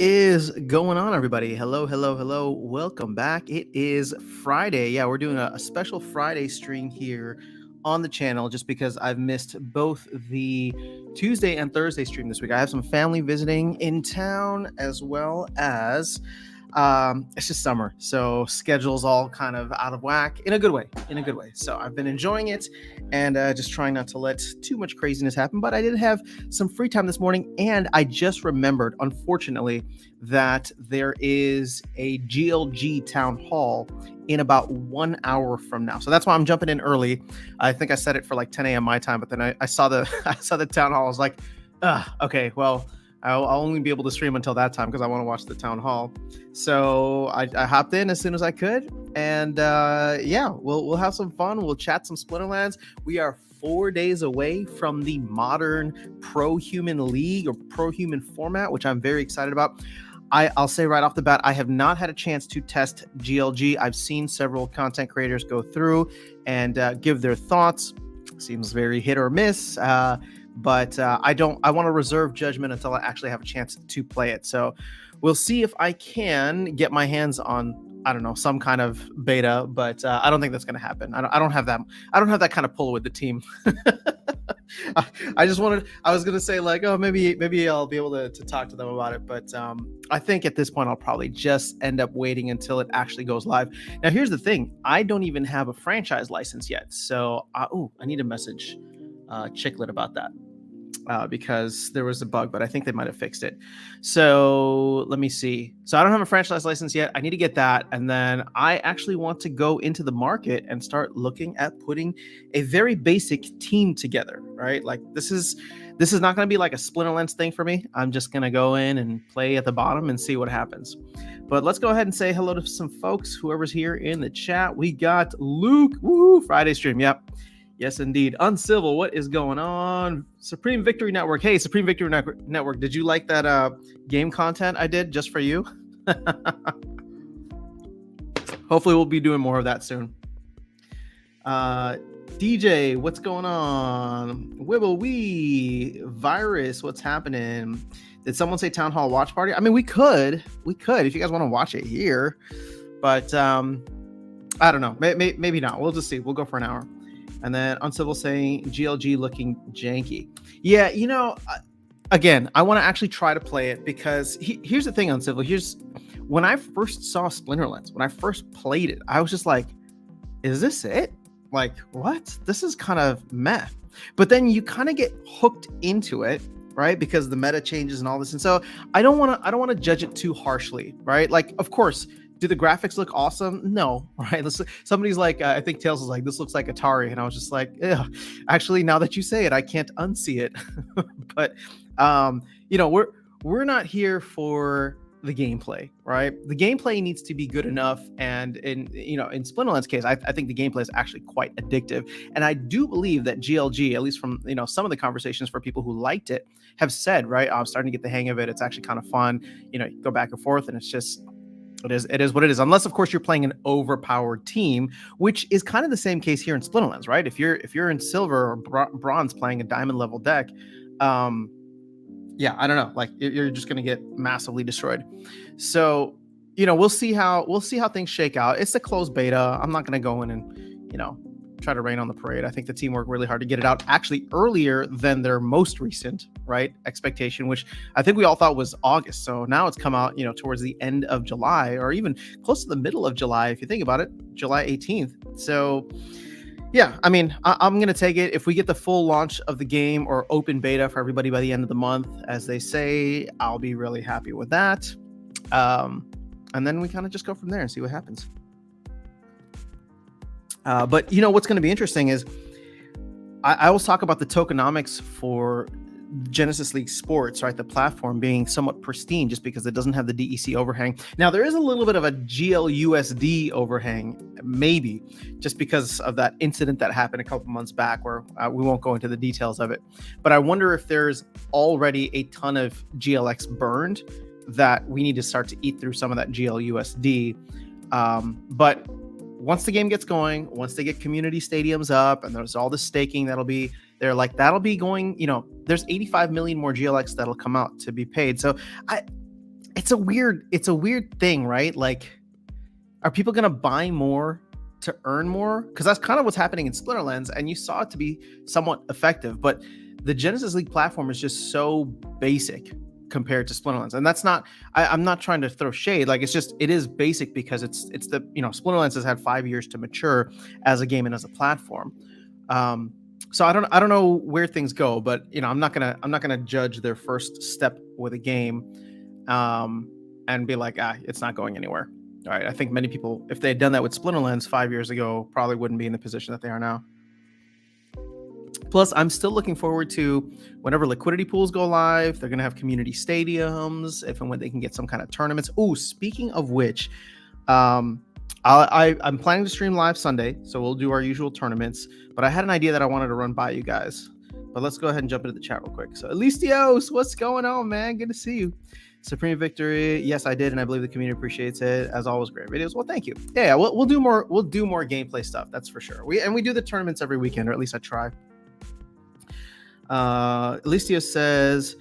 is going on, everybody? Hello, hello, hello. Welcome back. It is Friday. Yeah, we're doing a special Friday stream here on the channel just because I've missed both the Tuesday and Thursday stream this week. I have some family visiting in town as well as it's just summer, so schedule's all kind of out of whack in a good way. So I've been enjoying it and just trying not to let too much craziness happen. But I did have some free time this morning, and I just remembered, unfortunately, that there is a GLG town hall in about 1 hour from now. So that's why I'm jumping in early. I think I set it for like 10 a.m. my time, but then I saw the I saw the town hall. I was like, okay, well, I'll only be able to stream until that time because I want to watch the town hall. So I hopped in as soon as I could, and yeah, we'll have some fun. We'll chat some Splinterlands. We are 4 days away from the modern pro-human league or pro-human format, which I'm very excited about. I'll say right off the bat, I have not had a chance to test GLG. I've seen several content creators go through and give their thoughts. Seems very hit or miss. But I want to reserve judgment until I actually have a chance to play it. So we'll see if I can get my hands on, I don't know, some kind of beta, but I don't think that's going to happen. I don't have that kind of pull with the team. I was going to say like, oh, maybe I'll be able to talk to them about it. But I think at this point, I'll probably just end up waiting until it actually goes live. Now, here's the thing. I don't even have a franchise license yet. So, I need to message Chicklet about that. Because there was a bug, but I think they might have fixed it. So let me see. So I don't have a franchise license yet. I need to get that. And then I actually want to go into the market and start looking at putting a very basic team together, right? Like this is not going to be like a Splinterlands thing for me. I'm just going to go in and play at the bottom and see what happens. But let's go ahead and say hello to some folks, whoever's here in the chat. We got Luke, woohoo, Friday stream. Yep. Yes, indeed. Uncivil, what is going on? Supreme Victory Network. Hey, Supreme Victory Network, did you like that game content I did just for you? Hopefully we'll be doing more of that soon. DJ, what's going on? Wibble Wee, Virus, what's happening? Did someone say Town Hall Watch Party? I mean, we could if you guys want to watch it here, but I don't know. Maybe not. We'll just see. We'll go for an hour. And then Uncivil saying GLG looking janky. Yeah, again, I want to actually try to play it because here's the thing, Uncivil. When I first saw Splinterlands, when I first played it, I was just like, is this it? Like, what? This is kind of meh. But then you kind of get hooked into it, right? Because the meta changes and all this. And so I don't want to judge it too harshly, right? Like, of course, do the graphics look awesome? No, right? Somebody's like, I think Tails was like, this looks like Atari. And I was just like, yeah, actually, now that you say it, I can't unsee it. But, we're not here for the gameplay, right? The gameplay needs to be good enough. And in Splinterland's case, I think the gameplay is actually quite addictive. And I do believe that GLG, at least from, some of the conversations for people who liked it, have said, right, I'm starting to get the hang of it. It's actually kind of fun. You go back and forth and it's just, it is what it is. Unless, of course, you're playing an overpowered team, which is kind of the same case here in Splinterlands, right? If you're in silver or bronze playing a diamond level deck, yeah, I don't know. Like you're just going to get massively destroyed. So, we'll see how things shake out. It's a closed beta. I'm not going to go in and, try to rain on the parade. I think the team worked really hard to get it out actually earlier than their most recent, right, expectation, which I think we all thought was August. So now it's come out, towards the end of July or even close to the middle of July, if you think about it, July 18th. So yeah, I mean, I'm going to take it. If we get the full launch of the game or open beta for everybody by the end of the month, as they say, I'll be really happy with that. And then we kind of just go from there and see what happens. But what's going to be interesting is I always talk about the tokenomics for Genesis League Sports, right? The platform being somewhat pristine just because it doesn't have the DEC overhang. Now, there is a little bit of a GLUSD overhang, maybe, just because of that incident that happened a couple months back where we won't go into the details of it. But I wonder if there's already a ton of GLX burned that we need to start to eat through some of that GLUSD. But once the game gets going, once they get community stadiums up and there's all the staking that'll be there, like that'll be going, there's 85 million more GLX that'll come out to be paid. So it's a weird thing, right? Like, are people going to buy more to earn more? Because that's kind of what's happening in Splinterlands, and you saw it to be somewhat effective. But the Genesis League platform is just so basic compared to Splinterlands, and that's not. I'm not trying to throw shade. Like, it is basic because it's the Splinterlands has had 5 years to mature as a game and as a platform. So I don't know where things go, but I'm not gonna judge their first step with a game, and be like, it's not going anywhere. All right, I think many people, if they had done that with Splinterlands 5 years ago, probably wouldn't be in the position that they are now. Plus, I'm still looking forward to whenever liquidity pools go live. They're going to have community stadiums, if and when they can get some kind of tournaments. Oh, speaking of which, I'm planning to stream live Sunday, so we'll do our usual tournaments. But I had an idea that I wanted to run by you guys. But let's go ahead and jump into the chat real quick. So, Elistios, what's going on, man? Good to see you. Supreme Victory, yes, I did, and I believe the community appreciates it. As always, great videos. Well, thank you. Yeah, we'll do more. We'll do more gameplay stuff. That's for sure. We do the tournaments every weekend, or at least I try. Elistios says,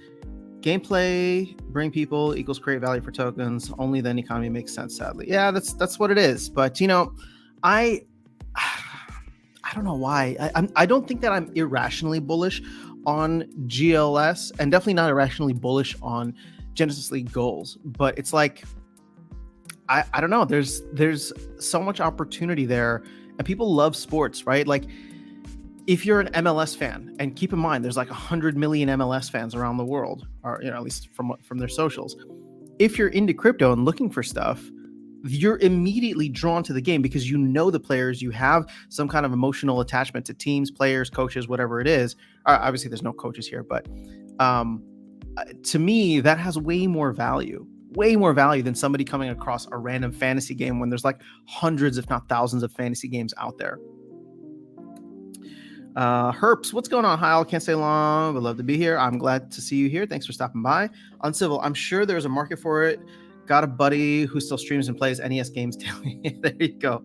gameplay bring people equals create value for tokens. Only then economy makes sense. Sadly, yeah, that's what it is. But I don't know why. I don't think that I'm irrationally bullish on GLS, and definitely not irrationally bullish on Genesis League goals. But it's like, I don't know. There's so much opportunity there, and people love sports, right? Like, if you're an MLS fan, and keep in mind, there's like 100 million MLS fans around the world, or at least from their socials. If you're into crypto and looking for stuff, you're immediately drawn to the game because the players, you have some kind of emotional attachment to teams, players, coaches, whatever it is. Obviously, there's no coaches here, but to me, that has way more value than somebody coming across a random fantasy game when there's like hundreds, if not thousands, of fantasy games out there. Herps, what's going on? Hi, I can't stay long. Would love to be here. I'm glad to see you here. Thanks for stopping by. Uncivil, I'm sure there's a market for it. Got a buddy who still streams and plays NES games daily. There you go.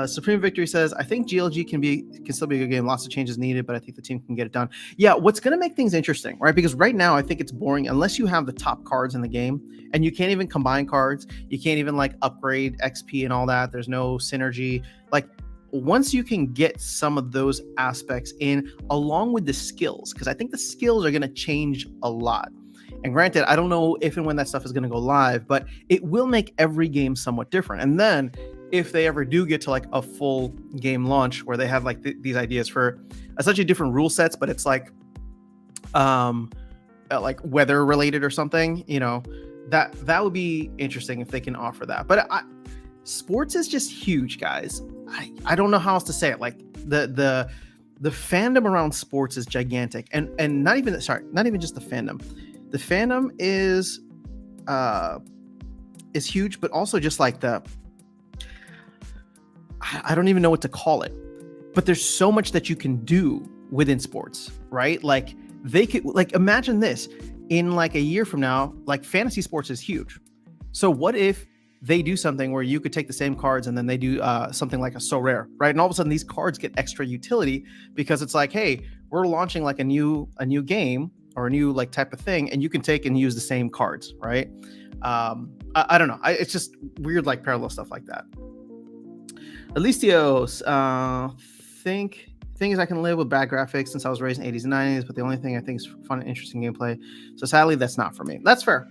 Supreme Victory says, I think GLG can still be a good game. Lots of changes needed, but I think the team can get it done. Yeah, what's going to make things interesting, right? Because right now I think it's boring unless you have the top cards in the game, and you can't even combine cards. You can't even like upgrade XP and all that. There's no synergy. Like, once you can get some of those aspects in, along with the skills, because I think the skills are going to change a lot. And granted, I don't know if and when that stuff is going to go live, but it will make every game somewhat different. And then if they ever do get to like a full game launch where they have like these ideas for essentially different rule sets, but it's like weather related or something, that would be interesting if they can offer that. But sports is just huge, guys. I don't know how else to say it. Like the fandom around sports is gigantic, and not even just the fandom. The fandom is huge, but also just like I don't even know what to call it. But there's so much that you can do within sports, right? Like, they could, like, imagine this in like a year from now. Like, fantasy sports is huge. So what if they do something where you could take the same cards and then they do something like a So Rare, right? And all of a sudden these cards get extra utility because it's like, hey, we're launching like a new game or a new like type of thing, and you can take and use the same cards, right? I don't know. It's just weird, like parallel stuff like that. Elistios, thing is, I can live with bad graphics since I was raised in 80s and 90s, but the only thing I think is fun and interesting gameplay. So sadly, that's not for me. That's fair.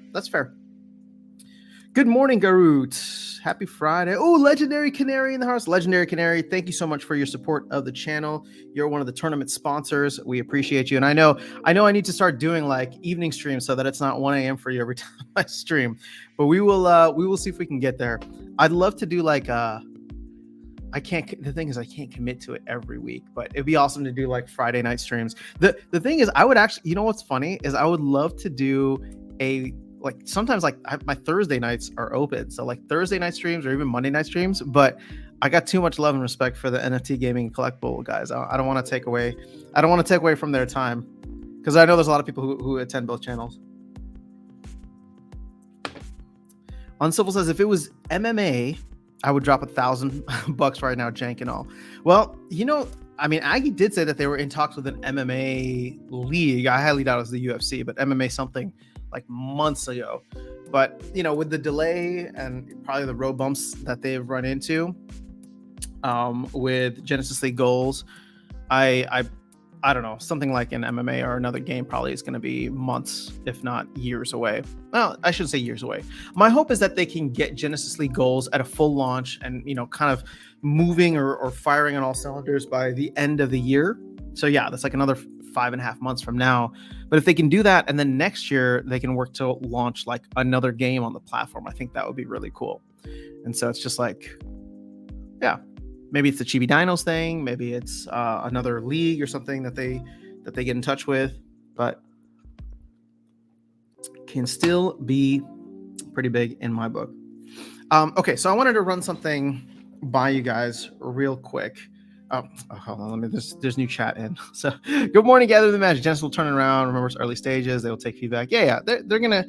Good morning, Garut. Happy Friday. Oh, Legendary Canary in the house. Legendary Canary, thank you so much for your support of the channel. You're one of the tournament sponsors. We appreciate you. And I know I need to start doing like evening streams so that it's not 1 a.m. for you every time I stream. But we will see if we can get there. I'd love to do like the thing is I can't commit to it every week, but it'd be awesome to do like Friday night streams. The thing is, I would actually, what's funny is I would love to do like sometimes like my Thursday nights are open. So like Thursday night streams or even Monday night streams, but I got too much love and respect for the NFT gaming collectible guys. I don't want to take away from their time, because I know there's a lot of people who attend both channels. Uncivil says, if it was MMA, I would drop $1,000 right now, jank and all. Well, Aggie did say that they were in talks with an MMA league. I highly doubt it was the UFC, but MMA something like months ago. But with the delay and probably the road bumps that they've run into with Genesis League goals, I don't know, something like an MMA or another game probably is going to be months, if not years away. Well, I shouldn't say years away. My hope is that they can get Genesis League goals at a full launch and, kind of moving or firing on all cylinders by the end of the year. So yeah, that's like another 5.5 months from now. But if they can do that, and then next year they can work to launch like another game on the platform, I think that would be really cool. And so it's just like, yeah, maybe it's the Chibi Dinos thing. Maybe it's another league or something that they get in touch with, but can still be pretty big in my book. Okay, so I wanted to run something by you guys real quick. Hold on, there's new chat in. So, good morning, Gather the Magic. Genesis will turn it around. Remember, it's early stages. They will take feedback. Yeah, they're gonna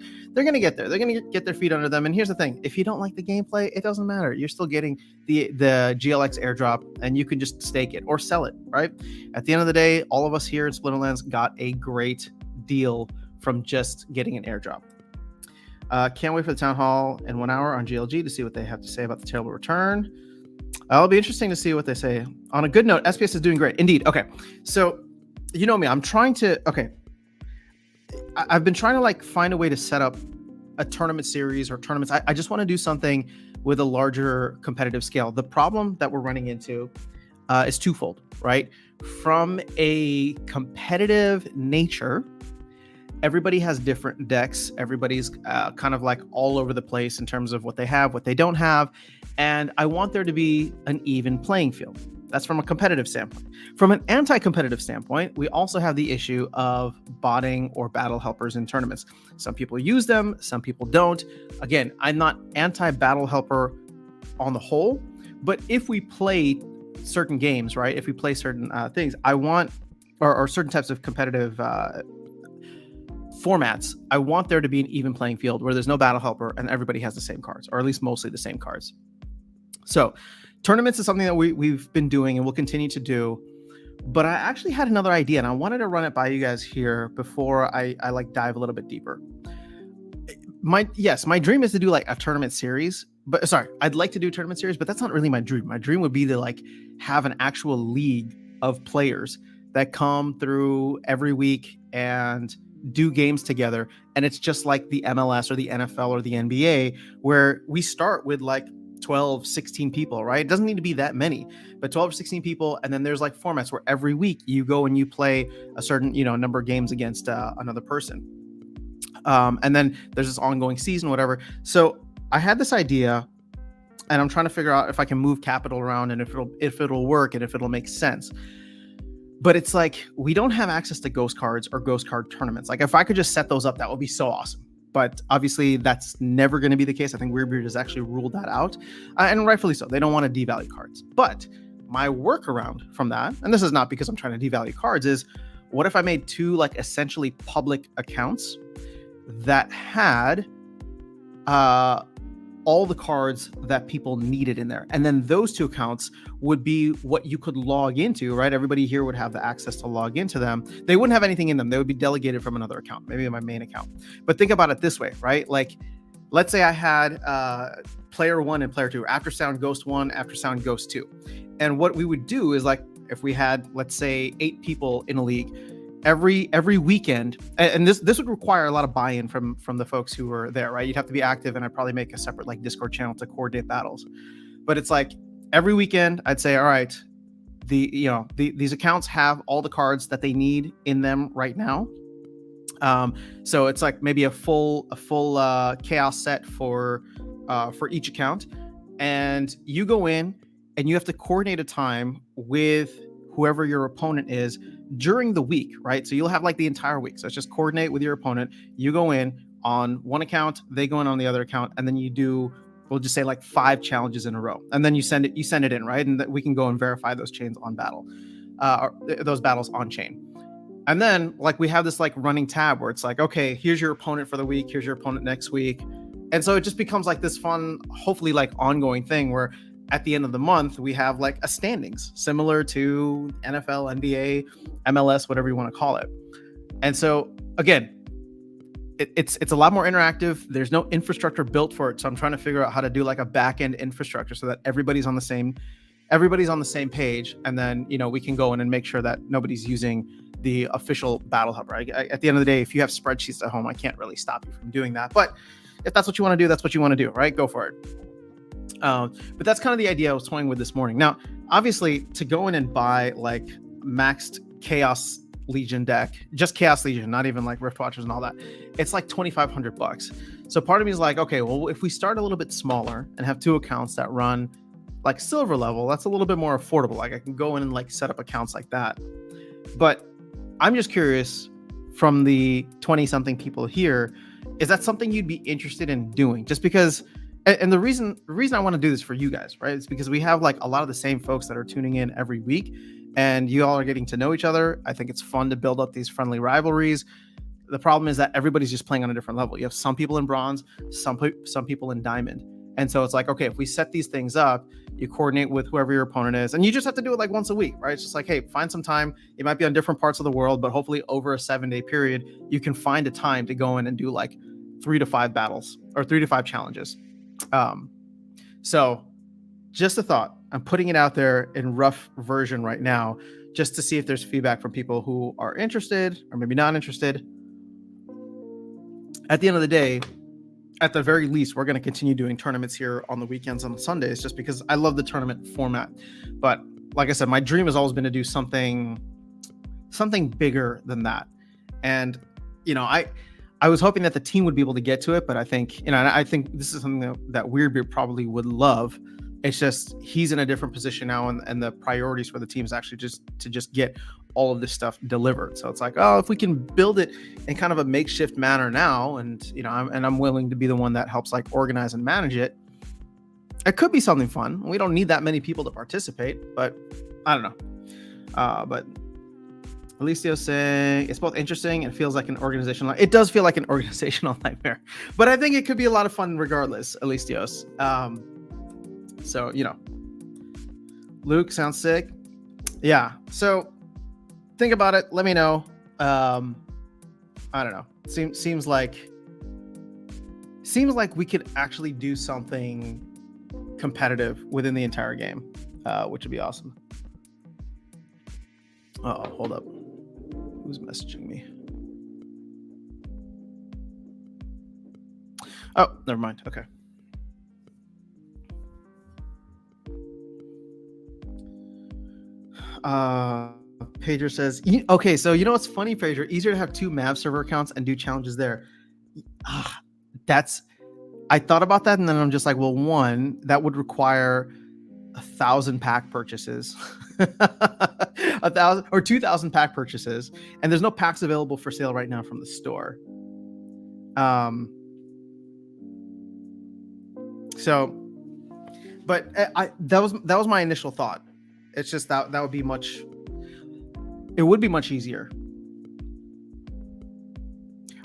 get there. They're gonna get their feet under them. And here's the thing: if you don't like the gameplay, it doesn't matter. You're still getting the GLX airdrop, and you can just stake it or sell it. Right? At the end of the day, all of us here in Splinterlands got a great deal from just getting an airdrop. Can't wait for the town hall in 1 hour on GLG to see what they have to say about the terrible return. It'll be interesting to see what they say. On a good note, SPS is doing great. Indeed. Okay. So, you know me, I'm trying to, I've been trying to like find a way to set up a tournament series or tournaments. I just want to do something with a larger competitive scale. The problem that we're running into is twofold, right? From a competitive nature, everybody has different decks. Everybody's kind of like all over the place in terms of what they have, what they don't have. And I want there to be an even playing field. That's from a competitive standpoint. From an anti-competitive standpoint, we also have the issue of botting or battle helpers in tournaments. Some people use them, some people don't. Again, I'm not anti-battle helper on the whole, but if we play certain games, right? If we play certain things, I want, or certain types of competitive formats, I want there to be an even playing field where there's no battle helper and everybody has the same cards, or at least mostly the same cards. So tournaments is something that we've been doing and we'll continue to do. But I actually had another idea and I wanted to run it by you guys here before I like dive a little bit deeper. My dream is to do like a tournament series, but sorry, I'd like to do a tournament series, but that's not really my dream. My dream would be to like have an actual league of players that come through every week and do games together. And it's just like the MLS or the NFL or the NBA, where we start with like 12, 16 people, right? It doesn't need to be that many, but 12 or 16 people. And then there's like formats where every week you go and you play a certain, number of games against another person. And then there's this ongoing season, whatever. So I had this idea and I'm trying to figure out if I can move capital around and if it'll work and if it'll make sense. But it's like, we don't have access to ghost cards or ghost card tournaments. Like if I could just set those up, that would be so awesome. But obviously that's never going to be the case. I think Weirdbeard has actually ruled that out, and rightfully so. They don't want to devalue cards. But my workaround from that, and this is not because I'm trying to devalue cards, is what if I made two like essentially public accounts that had all the cards that people needed in there. And then those two accounts would be what you could log into, right? Everybody here would have the access to log into them. They wouldn't have anything in them. They would be delegated from another account, maybe my main account. But think about it this way, right? Like, let's say I had player 1 and player 2, After Sound Ghost 1, After Sound Ghost 2. And what we would do is like, if we had, let's say 8 people in a league, every weekend, and this would require a lot of buy-in from the folks who were there, right? You'd have to be active, and I'd probably make a separate like Discord channel to coordinate battles. But it's like every weekend, I'd say, all right, these accounts have all the cards that they need in them right now. So it's like maybe a full chaos set for each account, and you go in and you have to coordinate a time with whoever your opponent is during the week, right? So you'll have like the entire week. So it's just coordinate with your opponent. You go in on one account, they go in on the other account, and then you do, we'll just say like 5 challenges in a row. And then you send it in, right? And we can go and verify those chains on battle, or those battles on chain. And then like we have this like running tab where it's like, okay, here's your opponent for the week. Here's your opponent next week. And so it just becomes like this fun, hopefully like ongoing thing where at the end of the month, we have like a standings similar to NFL, NBA, MLS, whatever you want to call it. And so again, it's a lot more interactive. There's no infrastructure built for it, so I'm trying to figure out how to do like a back end infrastructure so that everybody's on the same page, and then we can go in and make sure that nobody's using the official Battle Hub. Right? At the end of the day, if you have spreadsheets at home, I can't really stop you from doing that. But if that's what you want to do, that's what you want to do, right? Go for it. But that's kind of the idea I was toying with this morning. Now, obviously, to go in and buy like maxed Chaos Legion deck, just Chaos Legion, not even like Rift Watchers and all that, it's like $2,500. So part of me is like, okay, well, if we start a little bit smaller and have 2 accounts that run like silver level, that's a little bit more affordable. Like I can go in and like set up accounts like that. But I'm just curious, from the 20 something people here, is that something you'd be interested in doing? Just because, and the reason I want to do this for you guys, right, is because we have like a lot of the same folks that are tuning in every week, and you all are getting to know each other. I think it's fun to build up these friendly rivalries. The problem is that everybody's just playing on a different level. You have some people in bronze, some people in diamond. And so it's like, okay, if we set these things up, you coordinate with whoever your opponent is, and you just have to do it like once a week, right? It's just like, hey, find some time. It might be on different parts of the world, but hopefully over a 7-day period, you can find a time to go in and do like 3 to 5 battles or 3 to 5 challenges. So just a thought. I'm putting it out there in rough version right now, just to see if there's feedback from people who are interested or maybe not interested. At the end of the day, at the very least, we're going to continue doing tournaments here on the weekends and on Sundays, just because I love the tournament format. But like I said, my dream has always been to do something bigger than that. And, I was hoping that the team would be able to get to it, but I think, I think this is something that Weirdbeard probably would love. It's just, he's in a different position now, and the priorities for the team is actually just to get all of this stuff delivered. So it's like, oh, if we can build it in kind of a makeshift manner now, and I'm willing to be the one that helps like organize and manage it, it could be something fun. We don't need that many people to participate, but I don't know. But Alessio saying it's both interesting and feels like an organizational. It does feel like an organizational nightmare, but I think it could be a lot of fun regardless. Alessios. So Luke sounds sick. Yeah. So think about it. Let me know. I don't know. Seems like we could actually do something competitive within the entire game, which would be awesome. Oh, hold up. Who's messaging me? Oh, never mind. Okay. Pager says, okay, so what's funny, Pager? Easier to have 2 Mav server accounts and do challenges there. I thought about that, and then I'm just like, well, one, that would require 1,000 pack purchases, 1,000 or 2,000 pack purchases, and there's no packs available for sale right now from the store. So, but that was my initial thought. It's just that would be much. It would be much easier.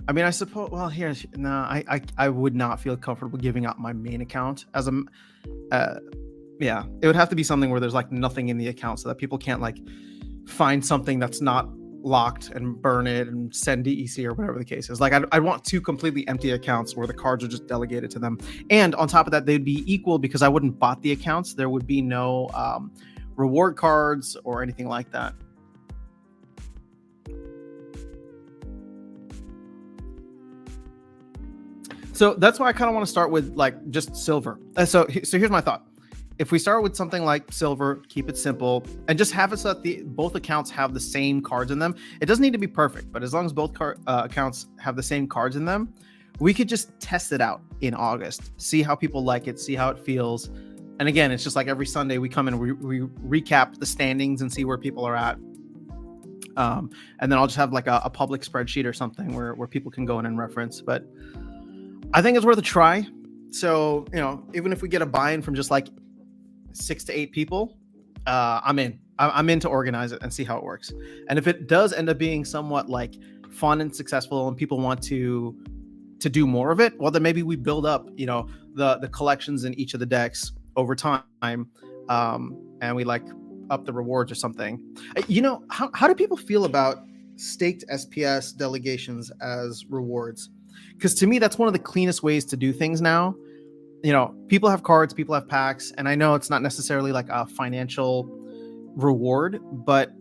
I mean, I suppose. Well, I would not feel comfortable giving out my main account as a. Yeah, it would have to be something where there's like nothing in the account, so that people can't like find something that's not locked and burn it and send DEC or whatever the case is. Like I want 2 completely empty accounts where the cards are just delegated to them, and on top of that, they'd be equal because I wouldn't bot the accounts. There would be no reward cards or anything like that. So that's why I kind of want to start with like just silver. So here's my thought. If we start with something like silver, keep it simple, and just have it so that both accounts have the same cards in them. It doesn't need to be perfect, but as long as both accounts have the same cards in them, we could just test it out in August, see how people like it, see how it feels. And again, it's just like every Sunday we come in and we recap the standings and see where people are at. And then I'll just have like a public spreadsheet or something where people can go in and reference. But I think it's worth a try. So, even if we get a buy-in from just like 6 to 8 people, I'm in. I'm in to organize it and see how it works. And if it does end up being somewhat like fun and successful and people want to do more of it, well, then maybe we build up, the collections in each of the decks over time, and we like up the rewards or something. How do people feel about staked SPS delegations as rewards? Because to me, that's one of the cleanest ways to do things now. People have cards, people have packs, and I know it's not necessarily like a financial reward, but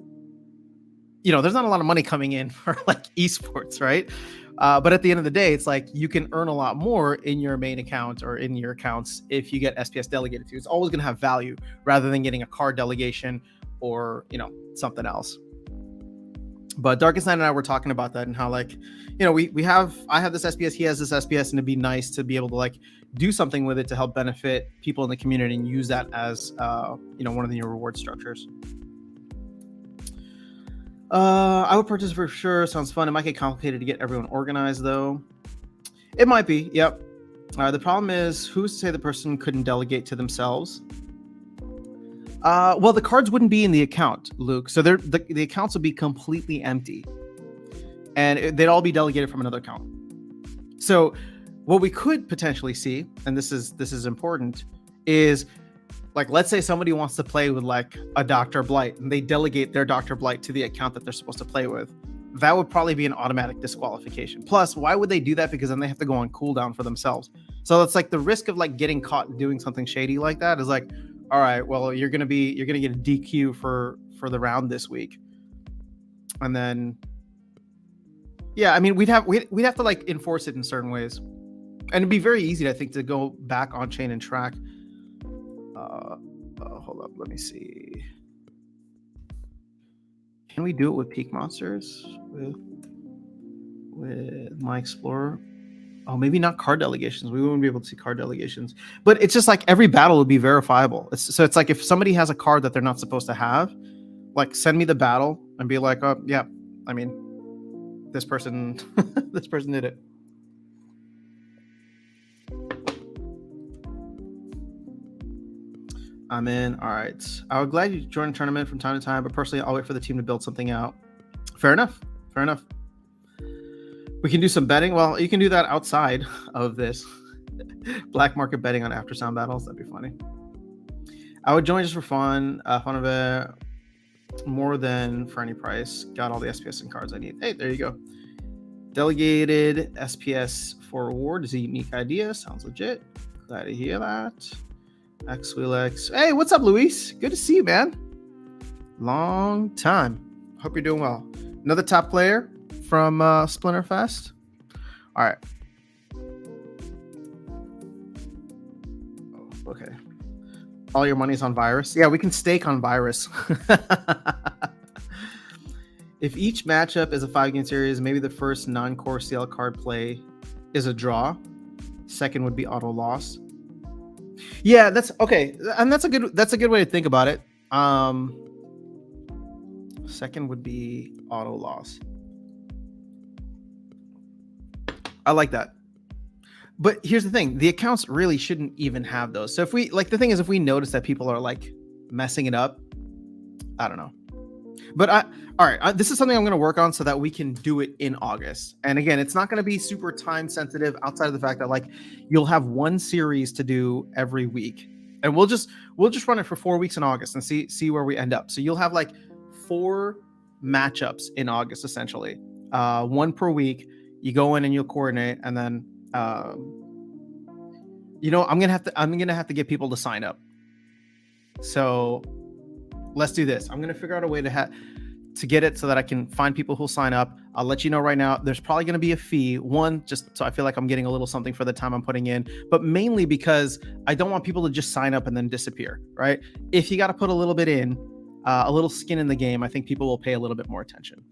there's not a lot of money coming in for like esports, right? But at the end of the day, it's like you can earn a lot more in your main account or in your accounts if you get SPS delegated to. It's always going to have value rather than getting a card delegation or something else. But Darkest Night and I were talking about that and how I have this SPS, he has this SPS, and it'd be nice to be able to like do something with it to help benefit people in the community and use that as one of the new reward structures. I would purchase for sure. Sounds fun. It might get complicated to get everyone organized though. It might be. Yep. The problem is, who's to say the person couldn't delegate to themselves? Well, the cards wouldn't be in the account, Luke. So the accounts would be completely empty, and they'd all be delegated from another account. So what we could potentially see, and this is important, is like, let's say somebody wants to play with like a Dr. Blight and they delegate their Dr. Blight to the account that they're supposed to play with. That would probably be an automatic disqualification. Plus, why would they do that? Because then they have to go on cooldown for themselves. So it's like the risk of like getting caught doing something shady like that is like, all right, well, you're gonna get a DQ for the round this week. And then yeah, I mean, we'd have to like enforce it in certain ways. And it'd be very easy, I think, to go back on chain and track. Hold up, let me see. Can we do it with Peak Monsters with my Explorer? Oh, maybe not card delegations. We wouldn't be able to see card delegations. But it's just like every battle would be verifiable. So it's like if somebody has a card that they're not supposed to have, like send me the battle and be like, oh yeah, I mean, this person this person did it. I'm in. All right. I would glad you join a tournament from time to time, but personally, I'll wait for the team to build something out. Fair enough. We can do some betting. Well, you can do that outside of this. Black market betting on after sound battles. That'd be funny. I would join just for fun. Fun of it. More than for any price. Got all the SPS and cards I need. Hey, there you go. Delegated SPS for reward is a unique idea. Sounds legit. Glad to hear that. X Wheel X. Hey, what's up, Luis? Good to see you, man. Long time. Hope you're doing well. Another top player from Splinterfest. All right. Oh, okay. All your money's on Virus. Yeah, we can stake on Virus. If each matchup is a 5-game series, maybe the first non-core CL card play is a draw. Second would be auto loss. Yeah, that's okay, and that's a good way to think about it. Second would be auto loss. I like that. But here's the thing: the accounts really shouldn't even have those. So if we if we notice that people are like messing it up, I don't know. But all right, this is something I'm going to work on so that we can do it in August. And again, it's not going to be super time sensitive outside of the fact that like you'll have one series to do every week, and we'll just run it for 4 weeks in August and see where we end up. So you'll have like 4 matchups in August, essentially, 1 per week. You go in and you'll coordinate, and then I'm gonna have to get people to sign up. So let's do this. I'm gonna figure out a way to get it so that I can find people who'll sign up. I'll let you know right now. There's probably going to be a fee. One, just so I feel like I'm getting a little something for the time I'm putting in, but mainly because I don't want people to just sign up and then disappear, right? If you got to put a little bit in, a little skin in the game, I think people will pay a little bit more attention.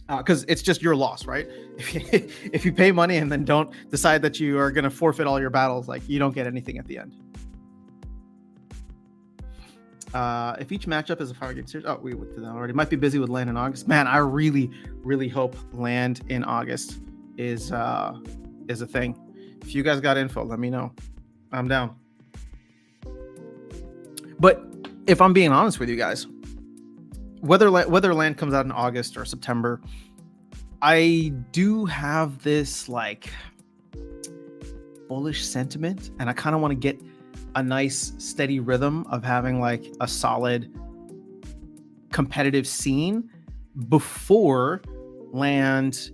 Because it's just your loss, right? If you pay money and then don't decide that you are going to forfeit all your battles, like you don't get anything at the end. If each matchup is a 5-game series, we went through that already. Might be busy with land in August. Man, I really, really hope land in August is a thing. If you guys got info, let me know. I'm down. But if I'm being honest with you guys, whether land comes out in August or September, I do have this like bullish sentiment, and I kind of want to get a nice steady rhythm of having like a solid competitive scene before land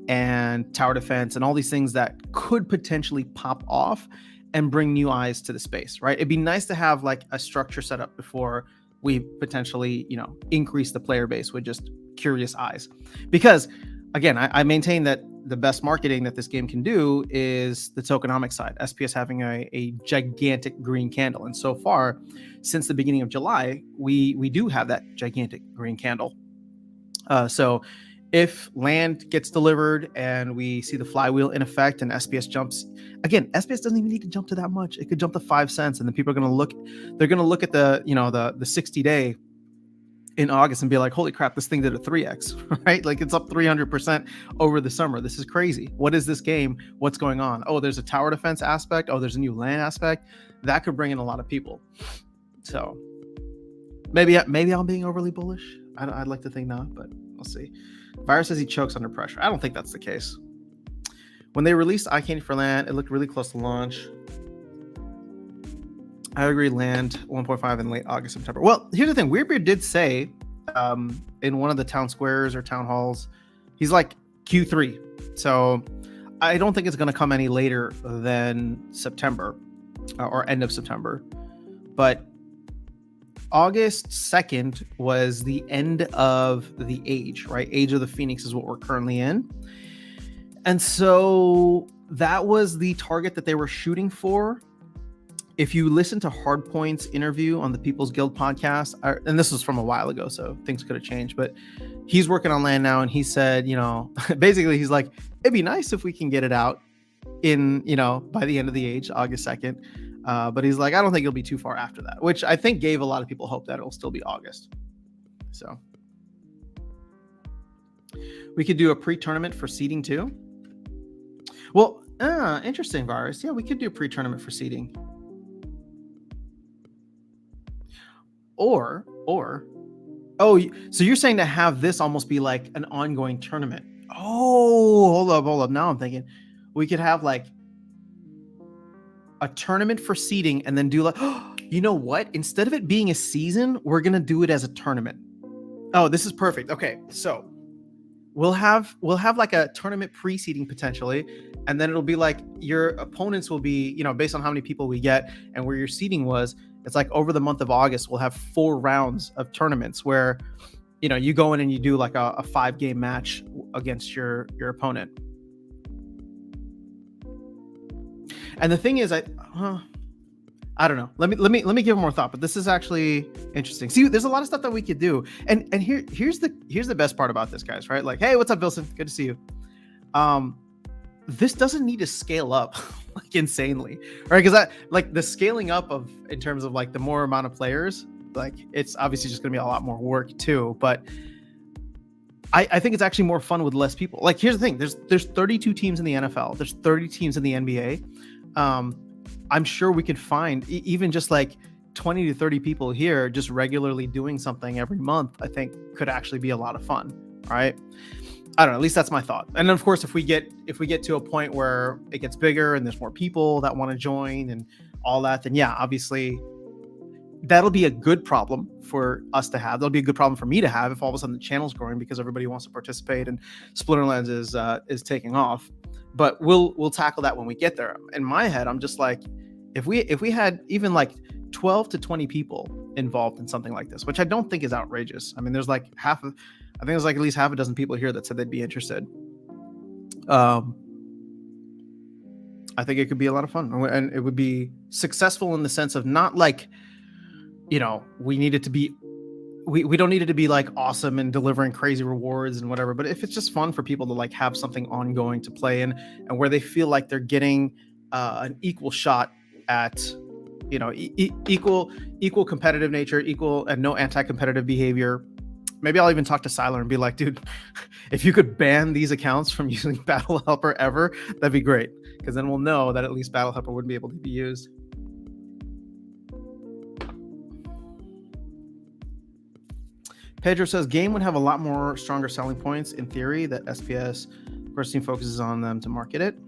and tower defense and all these things that could potentially pop off and bring new eyes to the space, right? It'd be nice to have like a structure set up before we potentially, increase the player base with just curious eyes. Because again, I maintain that the best marketing that this game can do is the tokenomic side. SPS having a gigantic green candle. And so far, since the beginning of July, we do have that gigantic green candle. So if land gets delivered and we see the flywheel in effect and SPS jumps, again, SPS doesn't even need to jump to that much. It could jump to 5 cents, and then people are going to look at the 60 day in August and be like, holy crap, this thing did a 3x, right? Like, it's up 300% over the summer. This is crazy. What is this game? What's going on? Oh, there's a tower defense aspect. Oh, there's a new land aspect. That could bring in a lot of people. So maybe I'm being overly bullish. I'd like to think not, but we'll see. Virus says he chokes under pressure. I don't think that's the case. When they released iCandy for land, it looked really close to launch. I agree, land 1.5 in late August, September. Well, here's the thing. Weirdbeard did say in one of the town squares or town halls, he's like Q3. So I don't think it's going to come any later than September or end of September. But August 2nd was the end of the age, right? Age of the Phoenix is what we're currently in. And so that was the target that they were shooting for. If you listen to Hardpoint's interview on the People's Guild podcast, and this was from a while ago, so things could have changed, but he's working on land now, and he said, basically he's like, it'd be nice if we can get it out in, by the end of the age, August 2nd. But he's like, I don't think it'll be too far after that, which I think gave a lot of people hope that it'll still be August. So we could do a pre-tournament for seeding too. Well, interesting, Virus. Yeah, we could do a pre-tournament for seeding. Or, so you're saying to have this almost be like an ongoing tournament. Oh, hold up. Now I'm thinking we could have like a tournament for seeding and then do like, you know what? Instead of it being a season, we're going to do it as a tournament. Oh, this is perfect. Okay. So we'll have like a tournament pre-seeding potentially. And then it'll be like your opponents will be, based on how many people we get and where your seeding was. It's like over the month of August, we'll have 4 rounds of tournaments where, you go in and you do like a 5-game match against your opponent. And the thing is, I don't know. Let me give it more thought. But this is actually interesting. See, there's a lot of stuff that we could do. And here's the best part about this, guys. Right? Like, hey, what's up, Wilson? Good to see you. This doesn't need to scale up like insanely, right? Because the scaling up in terms of like the more amount of players, like it's obviously just going to be a lot more work too. But I think it's actually more fun with less people. Like, here's the thing: there's 32 teams in the NFL. There's 30 teams in the NBA. I'm sure we could find even just like 20 to 30 people here just regularly doing something every month. I think could actually be a lot of fun, right? I don't know. At least that's my thought. And then of course, if we get to a point where it gets bigger and there's more people that want to join and all that, then yeah, obviously that'll be a good problem for us to have. That'll be a good problem for me to have if all of a sudden the channel's growing because everybody wants to participate and Splinterlands is taking off. But we'll tackle that when we get there. In my head, I'm just like, if we had even like 12 to 20 people involved in something like this, which I don't think is outrageous. I mean, there's like I think there's like at least half a dozen people here that said they'd be interested. I think it could be a lot of fun, and it would be successful in the sense of not like, we need it to be, we don't need it to be like awesome and delivering crazy rewards and whatever. But if it's just fun for people to like have something ongoing to play in and where they feel like they're getting an equal shot at, equal competitive nature, equal and no anti-competitive behavior. Maybe I'll even talk to Siler and be like, dude, if you could ban these accounts from using Battle Helper ever, that'd be great. Because then we'll know that at least Battle Helper wouldn't be able to be used. Pedro says, game would have a lot more stronger selling points in theory that SPS first team focuses on them to market it.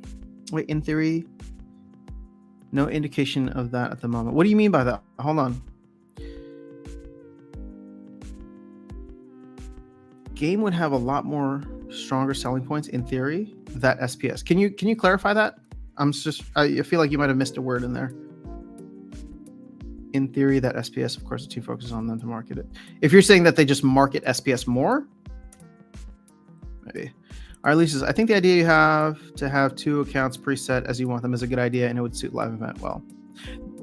Wait, in theory, no indication of that at the moment. What do you mean by that? Hold on. Game would have a lot more stronger selling points in theory that SPS. Can you clarify that? I feel like you might have missed a word in there. In theory that SPS, of course, the team focuses on them to market it. If you're saying that they just market SPS more, maybe. All right, Lisa, I think the idea you have to have 2 accounts preset as you want them is a good idea, and it would suit live event well.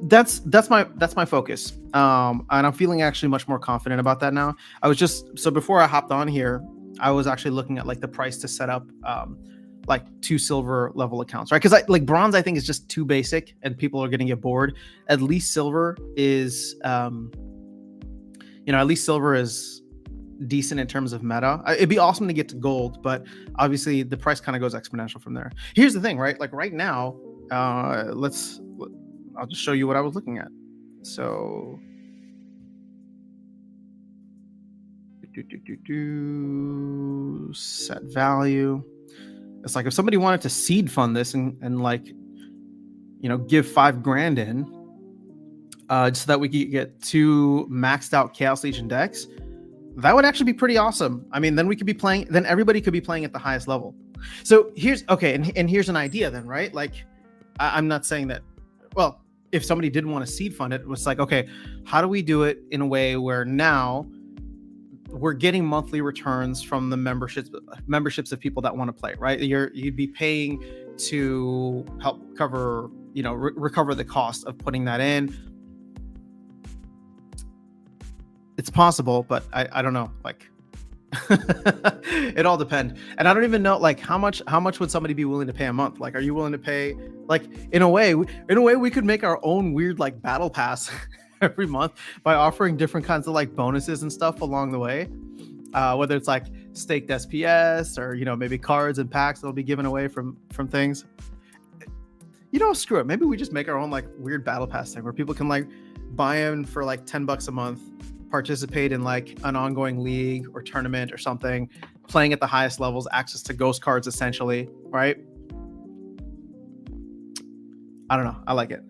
That's my focus, and I'm feeling actually much more confident about that now. Before I hopped on here, I was actually looking at like the price to set up like 2 silver level accounts, right? Because like bronze, I think is just too basic, and people are going to get bored. At least silver is, at least silver is decent in terms of meta. It'd be awesome to get to gold, but obviously the price kind of goes exponential from there. Here's the thing, right? Like right now, I'll just show you what I was looking at. So set value. It's like if somebody wanted to seed fund this and like, give $5,000 in, so that we could get 2 maxed out Chaos Legion decks, that would actually be pretty awesome. I mean, then everybody could be playing at the highest level. So here's an idea then, right? Like, I'm not saying that, well, if somebody did want to seed fund it, it was like, okay, how do we do it in a way where now we're getting monthly returns from the memberships of people that want to play, right? You'd be paying to help cover, recover the cost of putting that in. It's possible, but I don't know. Like, it all depends. And I don't even know, like, how much would somebody be willing to pay a month? Like, are you willing to pay, like, in a way we could make our own weird, like, battle pass every month by offering different kinds of like bonuses and stuff along the way. Whether it's like staked SPS or, maybe cards and packs that'll be given away from things. Screw it. Maybe we just make our own like weird battle pass thing where people can like buy in for like $10 a month, participate in like an ongoing league or tournament or something, playing at the highest levels, access to ghost cards essentially, right? I don't know. I like it.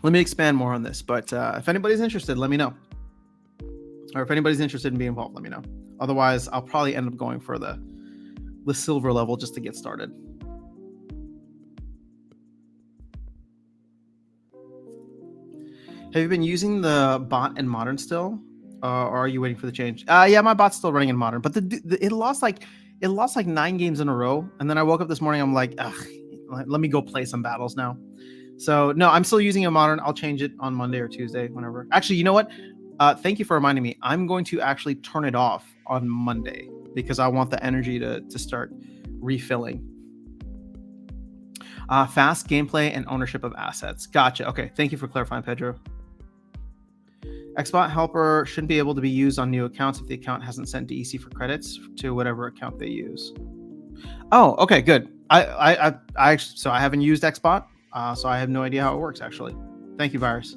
Let me expand more on this, but if anybody's interested, let me know. Or if anybody's interested in being involved, let me know. Otherwise, I'll probably end up going for the silver level just to get started. Have you been using the bot in Modern still, or are you waiting for the change? Yeah, my bot's still running in Modern, but it lost like 9 games in a row, and then I woke up this morning. I'm like, ugh, let me go play some battles now. So no, I'm still using a Modern. I'll change it on Monday or Tuesday, whenever. Actually, you know what? Thank you for reminding me. I'm going to actually turn it off on Monday because I want the energy to start refilling. Fast gameplay and ownership of assets. Gotcha. Okay, thank you for clarifying, Pedro. XBot Helper shouldn't be able to be used on new accounts if the account hasn't sent DEC for credits to whatever account they use. Oh, okay, good. So I haven't used XBot. So I have no idea how it works, actually. Thank you, Virus.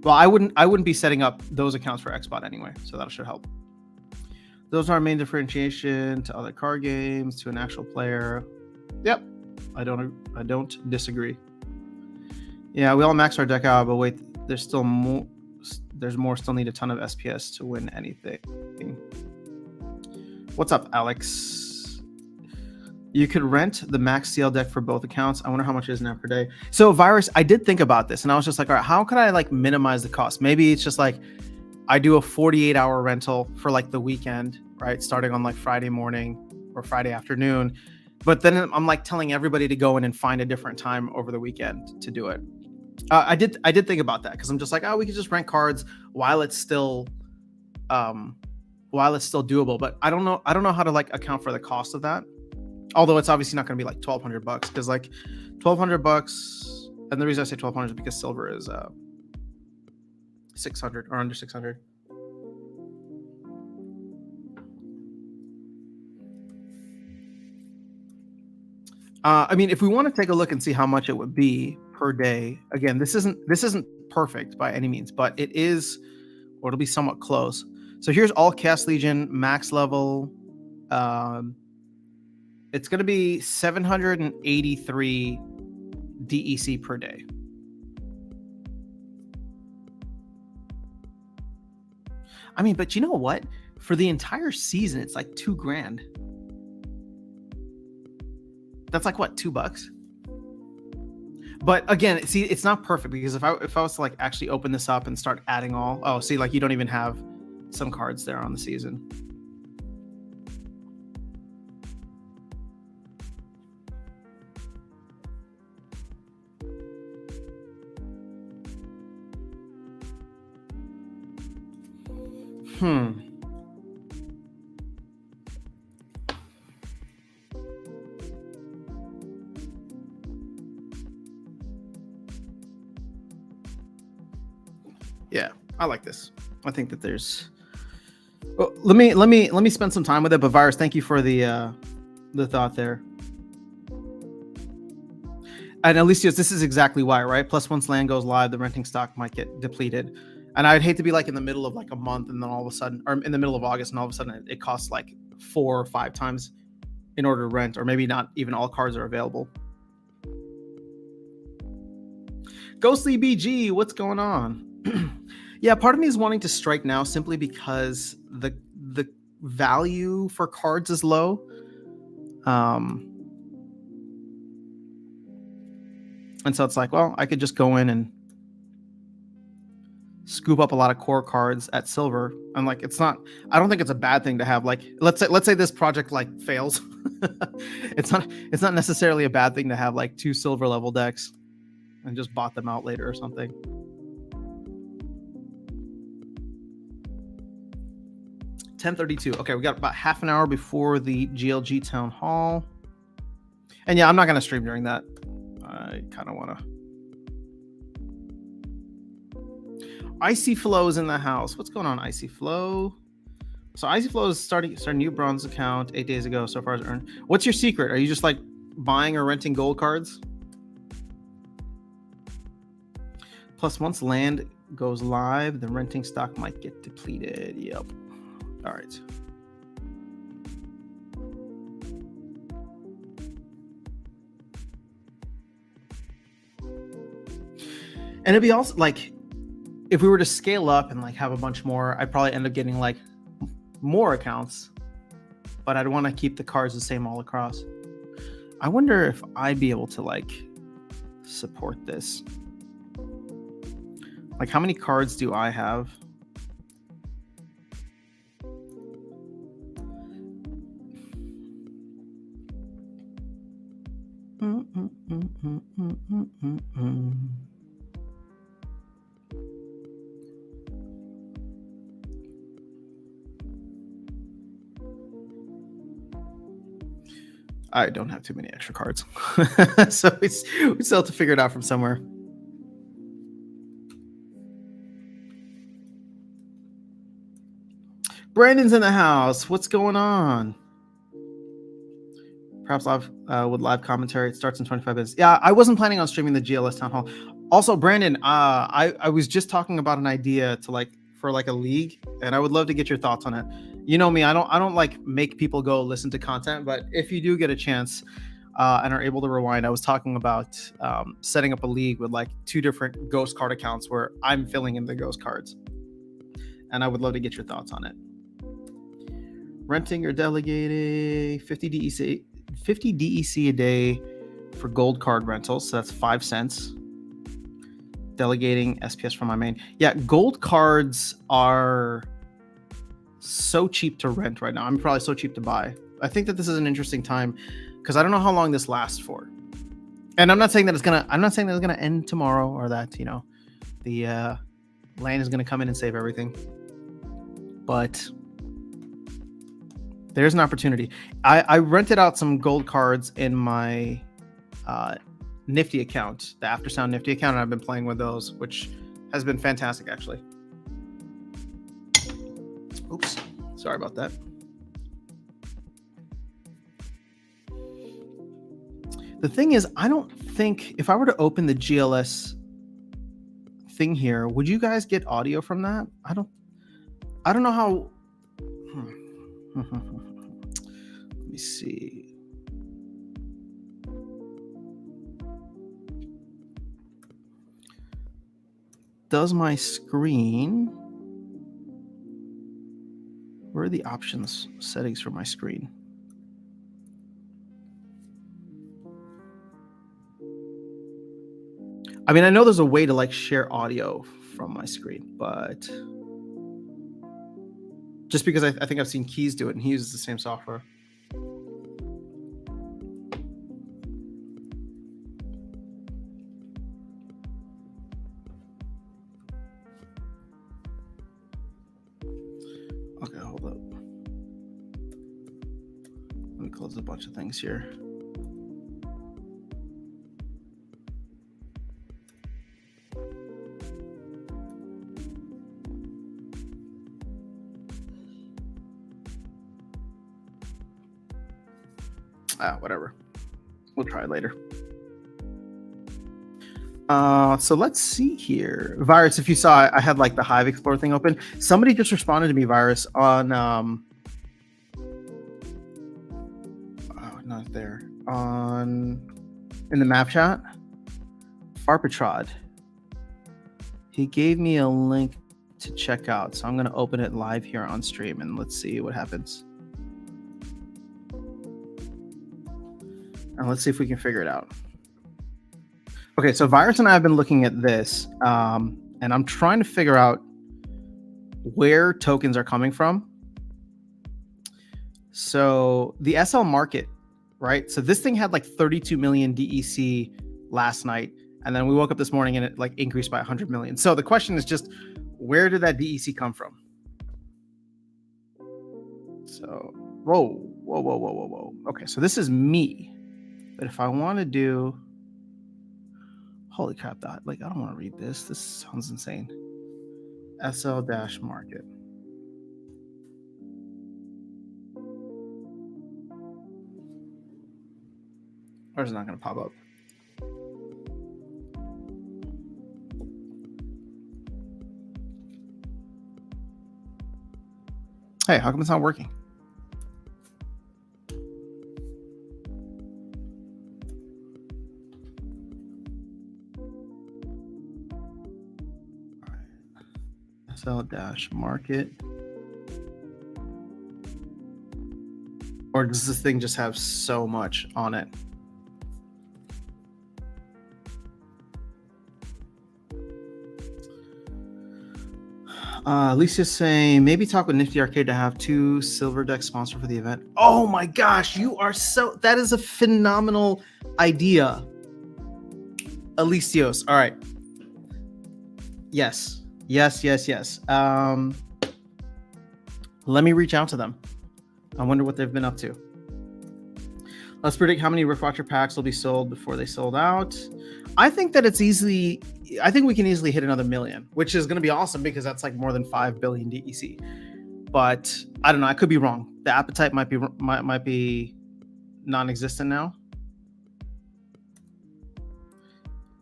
Well, I wouldn't be setting up those accounts for XBot anyway, so that should help. Those are our main differentiation to other card games, to an actual player. Yep, I don't disagree. Yeah, we all max our deck out, but wait, there's more. Still need a ton of SPS to win anything. What's up, Alex? You could rent the max CL deck for both accounts. I wonder how much it is now per day. So Virus, I did think about this and I was just like, all right, how can I like minimize the cost? Maybe it's just like I do a 48-hour rental for like the weekend, right? Starting on like Friday morning or Friday afternoon. But then I'm like telling everybody to go in and find a different time over the weekend to do it. I did think about that because I'm just like, oh, we could just rent cards while it's still doable. But I don't know how to like account for the cost of that. Although it's obviously not going to be like $1,200 because like $1,200, and the reason I say $1,200 is because silver is 600 or under 600. I mean, if we want to take a look and see how much it would be per day, again, this isn't perfect by any means, but it is, or it'll be somewhat close. So here's all Chaos Legion max level. It's going to be 783 DEC per day. I mean, but you know what? For the entire season, it's like $2,000. That's like what, $2? But again, see, it's not perfect because if I was to like actually open this up and start adding see, like you don't even have some cards there on the season. Yeah, I like this. I think that there's. Well, let me spend some time with it. But Virus, thank you for the thought there. And Alicios, this is exactly why, right? Plus, once land goes live, the renting stock might get depleted. And I'd hate to be like in the middle of like a month and then all of a sudden, or in the middle of August, and all of a sudden it costs like 4 or 5 times in order to rent, or maybe not even all cards are available. Ghostly BG, what's going on? Yeah, part of me is wanting to strike now simply because the value for cards is low. And so it's like, well, I could just go in and scoop up a lot of core cards at silver. And like, I don't think it's a bad thing to have, like, let's say this project like fails. It's not necessarily a bad thing to have like 2 silver level decks and just bot them out later or something. $10:32. Okay, we got about half an hour before the GLG town hall. And yeah, I'm not going to stream during that. I kind of want to. Icy Flow's in the house. What's going on, Icy Flow? So Icy Flow is starting a new bronze account 8 days ago. So far as earned. What's your secret? Are you just like buying or renting gold cards? Plus, once land goes live, the renting stock might get depleted. Yep. All right. And it'd be also like, if we were to scale up and like have a bunch more, I'd probably end up getting like more accounts, but I'd want to keep the cards the same all across. I wonder if I'd be able to like support this. Like, how many cards do I have? I don't have too many extra cards. So we still have to figure it out from somewhere. Brandon's in the house. What's going on? Perhaps live with live commentary. It starts in 25 minutes. Yeah, I wasn't planning on streaming the GLS town hall. Also, Brandon, I was just talking about an idea to like for like a league, and I would love to get your thoughts on it. You know me, I don't like make people go listen to content, but if you do get a chance and are able to rewind, I was talking about setting up a league with like 2 different ghost card accounts where I'm filling in the ghost cards, and I would love to get your thoughts on it. Renting or delegating 50 DEC a day for gold card rentals, so that's 5 cents. Delegating SPS from my main. Yeah, gold cards are so cheap to rent right now. I'm probably so cheap to buy. I think that this is an interesting time because I don't know how long this lasts for. And I'm not saying that it's gonna end tomorrow, or that the land is gonna come in and save everything. But there's an opportunity. I rented out some gold cards in my Nifty account, the Aftersound Nifty account, and I've been playing with those, which has been fantastic, actually. Oops, sorry about that. The thing is, I don't think if I were to open the GLS thing here, would you guys get audio from that? I don't know how. Let me see. Does my screen Where are the options settings for my screen? I mean, I know there's a way to like share audio from my screen, but just because I think I've seen Keys do it and he uses the same software. Okay, hold up. Let me close a bunch of things here. Whatever. We'll try it later. So let's see here. Virus, if you saw, I had like the Hive Explorer thing open. Somebody just responded to me, Virus, on not there. In the map chat. Farpatrod. He gave me a link to check out. So I'm gonna open it live here on stream and let's see what happens. And let's see if we can figure it out. Okay, so Virus and I have been looking at this, and I'm trying to figure out where tokens are coming from. So the SL market, right? So this thing had like 32 million DEC last night, and then we woke up this morning and it like increased by 100 million. So the question is just, where did that DEC come from? So, whoa. Okay, so this is me. But if I want to do, holy crap, that like I don't want to read this. This sounds insane. SL-market. Or is it not going to pop up? Hey, how come it's not working? SL-market. Or does this thing just have so much on it? Alicia's saying maybe talk with Nifty Arcade to have 2 silver decks sponsored for the event. Oh my gosh, you are so, that is a phenomenal idea. Alicios. All right. Yes. Let me reach out to them. I wonder what they've been up to. Let's predict how many Riftwatcher packs will be sold before they sold out. I think that it's easily, I think we can easily hit another million, which is going to be awesome because that's like more than 5 billion DEC. But I don't know. I could be wrong. The appetite might be non-existent now.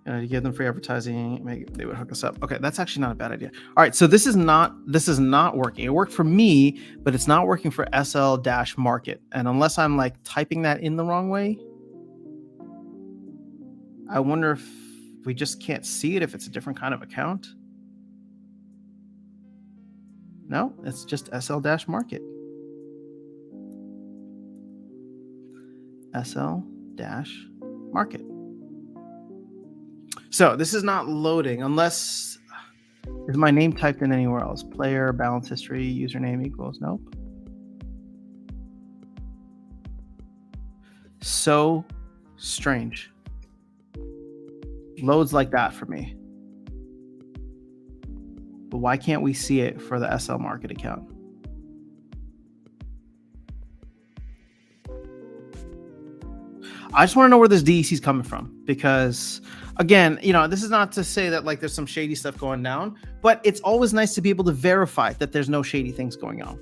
You give them free advertising, they would hook us up. Okay, that's actually not a bad idea. All right, so this is not working. It worked for me, but it's not working for SL-market. And unless I'm like typing that in the wrong way, I wonder if we just can't see it if it's a different kind of account. No, it's just SL-market. SL-market. So this is not loading unless, is my name typed in anywhere else? Player, balance history, username equals, nope. So strange. Loads like that for me. But why can't we see it for the SL-market account? I just want to know where this DEC is coming from because, again, you know, this is not to say that like there's some shady stuff going down, but it's always nice to be able to verify that there's no shady things going on.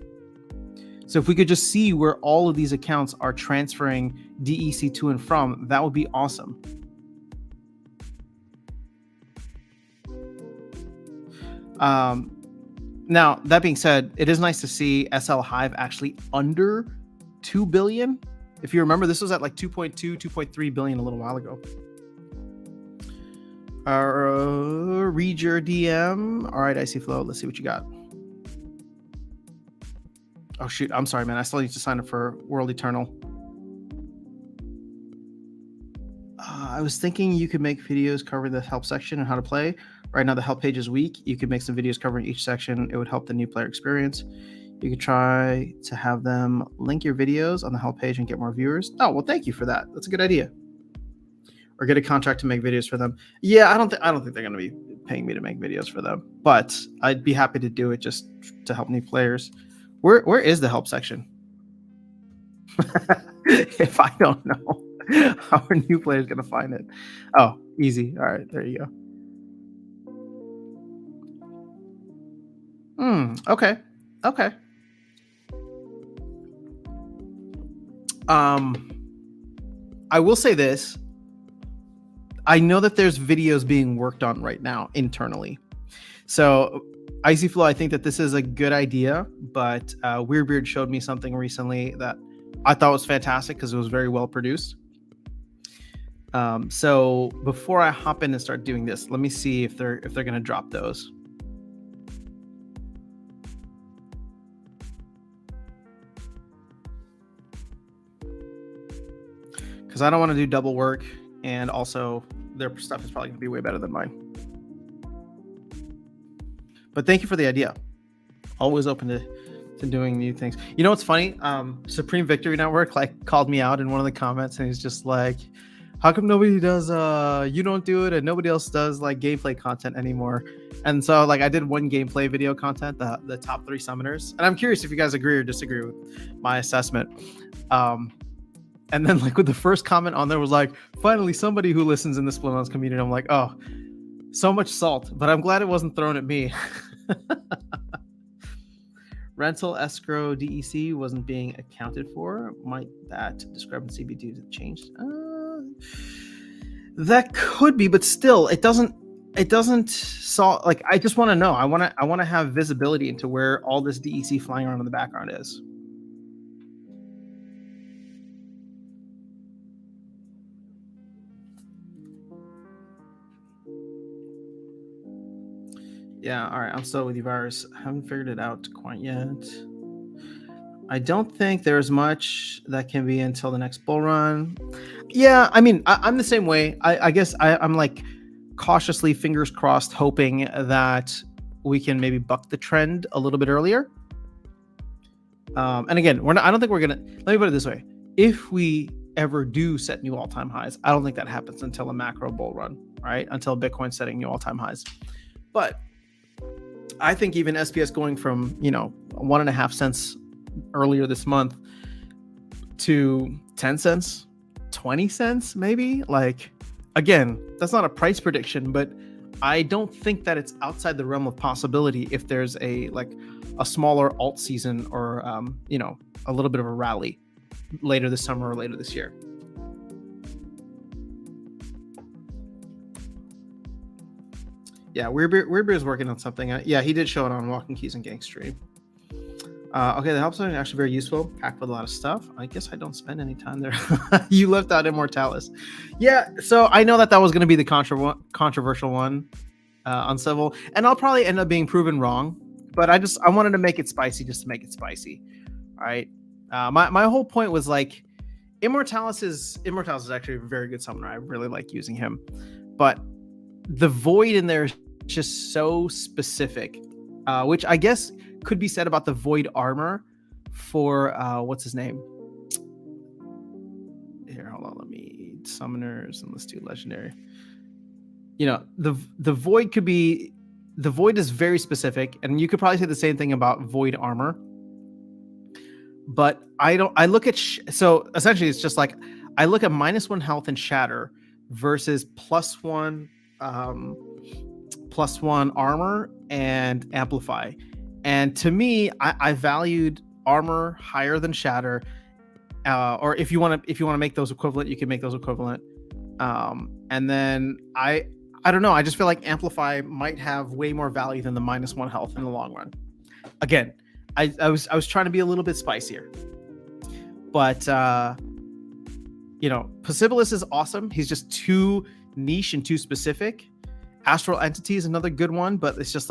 So if we could just see where all of these accounts are transferring DEC to and from, that would be awesome. Now, that being said, it is nice to see SL Hive actually under 2 billion. If you remember, this was at like 2.2, 2.3 billion a little while ago. Read your DM. All right, Icy Flow. Let's see what you got. Oh shoot, I'm sorry, man. I still need to sign up for World Eternal. I was thinking you could make videos cover the help section and how to play. Right now, the help page is weak. You could make some videos covering each section. It would help the new player experience. You could try to have them link your videos on the help page and get more viewers. Oh, well, thank you for that. That's a good idea. Or get a contract to make videos for them. Yeah, I don't think they're going to be paying me to make videos for them, but I'd be happy to do it just to help new players. Where is the help section? If I don't know, how are new players going to find it? Oh, easy. All right, there you go. Okay. Okay. I will say this. I know that there's videos being worked on right now internally. So Icy Flow, I think that this is a good idea, but Weirdbeard showed me something recently that I thought was fantastic because it was very well produced. So before I hop in and start doing this, let me see if they're going to drop those. Because I don't want to do double work, and also their stuff is probably going to be way better than mine. But thank you for the idea. Always open to doing new things. You know what's funny? Supreme Victory Network called me out in one of the comments, and he's just like, how come nobody does you don't do it and nobody else does gameplay content anymore? And so I did one gameplay video content, the top 3 summoners, and I'm curious if you guys agree or disagree with my assessment. And then with the first comment on there was finally somebody who listens in the Splinterlands community. I'm like, oh, so much salt, but I'm glad it wasn't thrown at me. Rental escrow DEC wasn't being accounted for. Might that discrepancy be due to change? That could be, but still, it doesn't solve. I just want to know. I want to have visibility into where all this DEC flying around in the background is. Yeah, all right. I'm still with you, Virus. Haven't figured it out quite yet. I don't think there's much that can be until the next bull run. Yeah, I mean, I'm the same way. I guess I'm cautiously, fingers crossed, hoping that we can maybe buck the trend a little bit earlier. And again, I don't think we're gonna. Let me put it this way: if we ever do set new all-time highs, I don't think that happens until a macro bull run, right? Until Bitcoin's setting new all-time highs. But I think even SPS going from 1.5 cents earlier this month to 10 cents, 20 cents, maybe. Again, that's not a price prediction, but I don't think that it's outside the realm of possibility if there's a smaller alt season or a little bit of a rally later this summer or later this year. Yeah, Weirdbeard is working on something. Yeah, he did show it on Walking Keys and Gang stream. Okay, the help center is actually very useful. Packed with a lot of stuff. I guess I don't spend any time there. You left out Immortalis. Yeah, so I know that was going to be the controversial one on Civil, and I'll probably end up being proven wrong. But I wanted to make it spicy just to make it spicy. All right. My whole point was Immortalis is actually a very good summoner. I really like using him, but the void in there is just so specific, which I guess could be said about the void armor for what's his name here. Hold on, let me summoners and let's do legendary. The void could be, the void is very specific, and you could probably say the same thing about void armor, but I look at so essentially it's just I look at -1 health and shatter versus +1 armor and amplify. And to me, I valued armor higher than shatter. Or if you want to make those equivalent, you can make those equivalent. And then I don't know. I just feel like amplify might have way more value than the -1 health in the long run. Again, I was trying to be a little bit spicier, but Possibilis is awesome. He's just too niche and too specific. Astral Entity is another good one, but it's just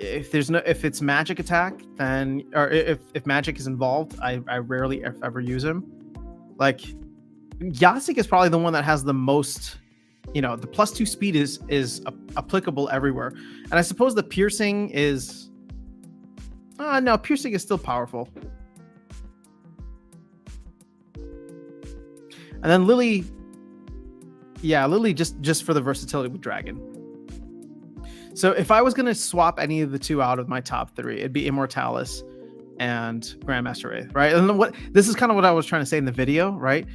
if it's magic attack, then or if magic is involved, I rarely if ever use him. Like Yasik is probably the one that has the most, the +2 speed is applicable everywhere, and I suppose the piercing is. No, piercing is still powerful. And then Lily, Lily just for the versatility with dragon. So if I was gonna swap any of the two out of my top three, it'd be Immortalis and Grandmaster Wraith, right? And this is kind of what I was trying to say in the video, right?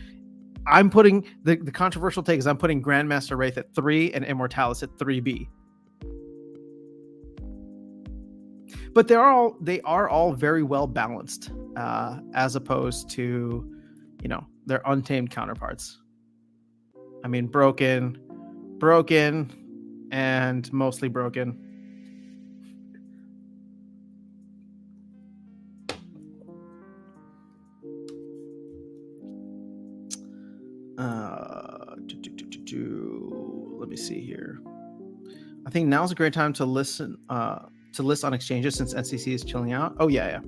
I'm putting the controversial take is I'm putting Grandmaster Wraith at 3 and Immortalis at 3B. But they are all very well balanced, as opposed to, their untamed counterparts. I mean, broken, and mostly broken. Let me see here. I think now's a great time to list on exchanges since NCC is chilling out. Oh yeah.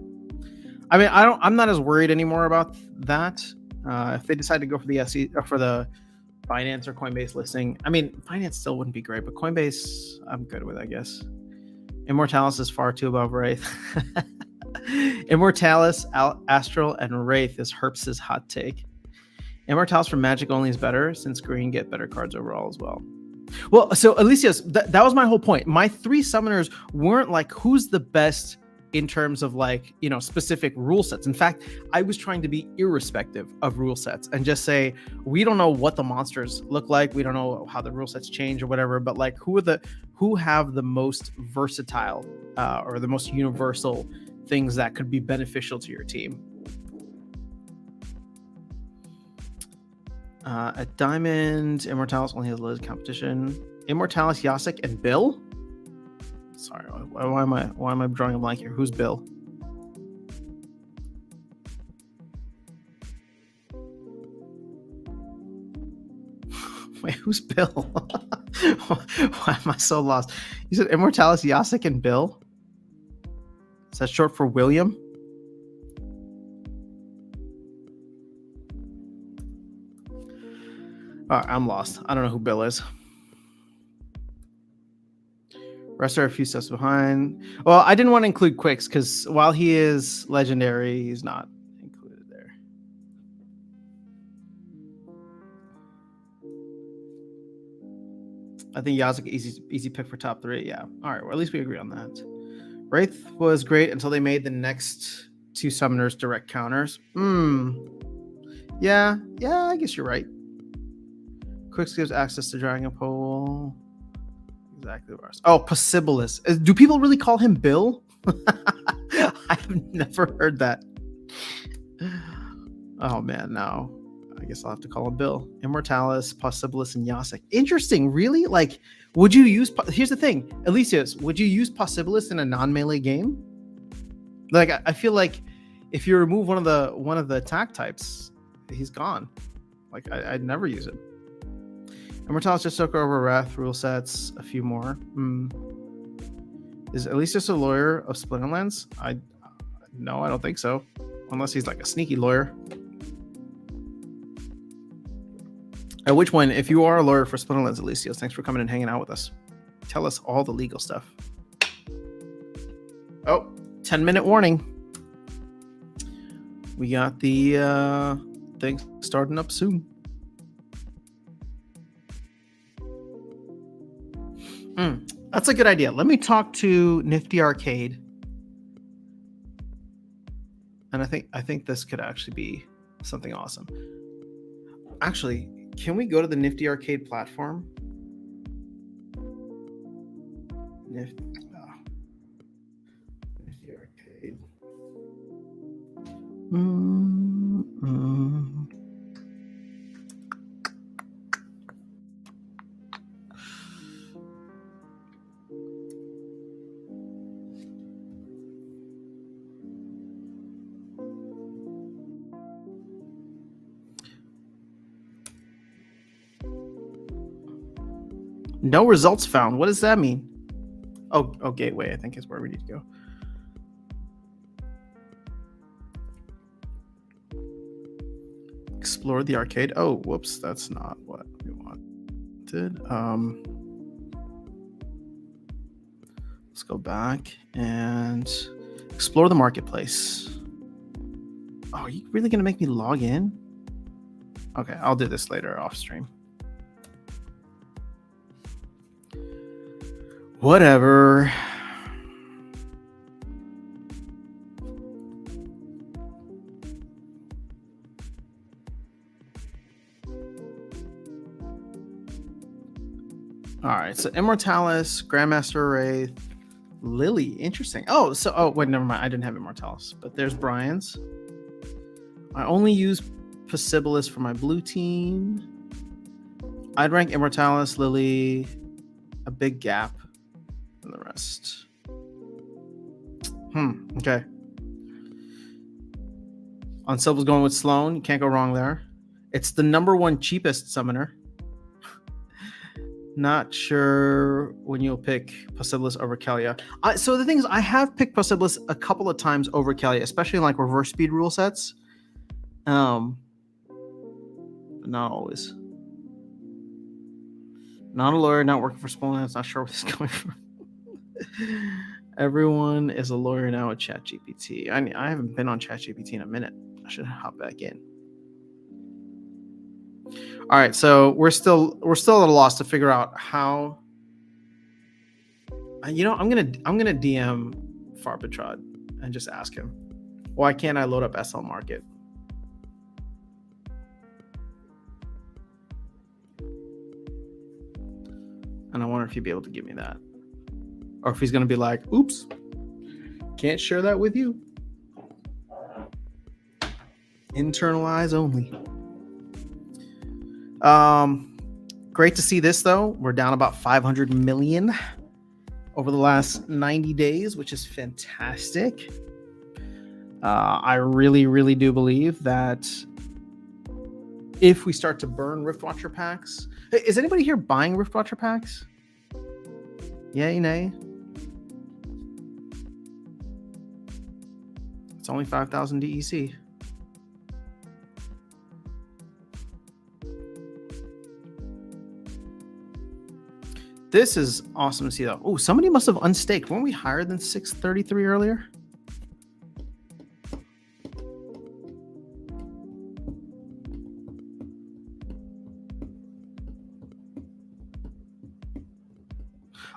I mean, I'm not as worried anymore about that. If they decide to go for the SE or for the Binance or Coinbase listing, I mean, Binance still wouldn't be great, but Coinbase, I'm good with, I guess. Immortalis is far too above Wraith. Immortalis, Astral, and Wraith is Herps's hot take. Immortalis for Magic only is better since green get better cards overall as well. Well, so Alicia's, that was my whole point. My 3 summoners weren't like who's the best in terms of like, specific rule sets. In fact, I was trying to be irrespective of rule sets and just say, we don't know what the monsters look like. We don't know how the rule sets change or whatever, but like who have the most versatile or the most universal things that could be beneficial to your team. At Diamond, Immortalis only has limited competition. Immortalis, Yasik, and Bill? Sorry, why am I drawing a blank here? Who's Bill? Wait, who's Bill? Why am I so lost? You said Immortalis, Yasik, and Bill? Is that short for William? I'm lost. I don't know who Bill is. Rest are a few steps behind. Well, I didn't want to include Quicks because while he is legendary, he's not included there. I think Yasik easy pick for top 3. Yeah. All right. Well, at least we agree on that. Wraith was great until they made the next 2 summoners direct counters. Yeah. I guess you're right. Quicks gives access to Dragon Pole. Exactly. Oh, Possibilis. Do people really call him Bill? I've never heard that. Oh man, no. I guess I'll have to call him Bill. Immortalis, Possibilis, and Yasik. Interesting. Really? Like, would you use? Here's the thing, Alicia's. Would you use Possibilis in a non-melee game? Like, I feel like if you remove one of the attack types, he's gone. Like, I'd never use it. Immortalis just took over Wrath rule sets, a few more. Is at least just a lawyer of Splinterlands? No, I don't think so. Unless he's like a sneaky lawyer. At which one, if you are a lawyer for Splinterlands, Alicios, thanks for coming and hanging out with us. Tell us all the legal stuff. Oh, 10-minute warning. We got the thing starting up soon. That's a good idea. Let me talk to Nifty Arcade. And I think this could actually be something awesome. Actually, can we go to the Nifty Arcade platform? Nifty Arcade. No results found. What does that mean? Oh, Gateway, I think is where we need to go. Explore the arcade. Oh, whoops, that's not what we wanted. Let's go back and explore the marketplace. Oh, are you really gonna make me log in? Okay, I'll do this later off stream. Whatever. All right, so Immortalis, Grandmaster Wraith, Lily. Interesting. Oh, wait, never mind. I didn't have Immortalis, but there's Brian's. I only use Possibilis for my blue team. I'd rank Immortalis, Lily, a big gap from the rest. Okay. On Silva's going with Sloan. You can't go wrong there. It's the number one cheapest summoner. Not sure when you'll pick Possibilis over Kelia. So the thing is, I have picked Possibilis a couple of times over Kelia, especially in like reverse speed rule sets. But not always. Not a lawyer, not working for Spolnets, not sure where this is coming from. Everyone is a lawyer now at ChatGPT. I haven't been on ChatGPT in a minute. I should hop back in. All right, so we're still at a loss to figure out how. I'm gonna DM Farpetrod and just ask him, why can't I load up SL Market? And I wonder if he'd be able to give me that, or if he's gonna be like, "Oops, can't share that with you." Internal eyes only. Great to see this though. We're down about 500 million over the last 90 days, which is fantastic. I really do believe that if we start to burn Riftwatcher packs, is anybody here buying Riftwatcher packs? Yay, nay? It's only 5,000 DEC. This is awesome to see though. Oh, somebody must have unstaked. Weren't we higher than 633 earlier?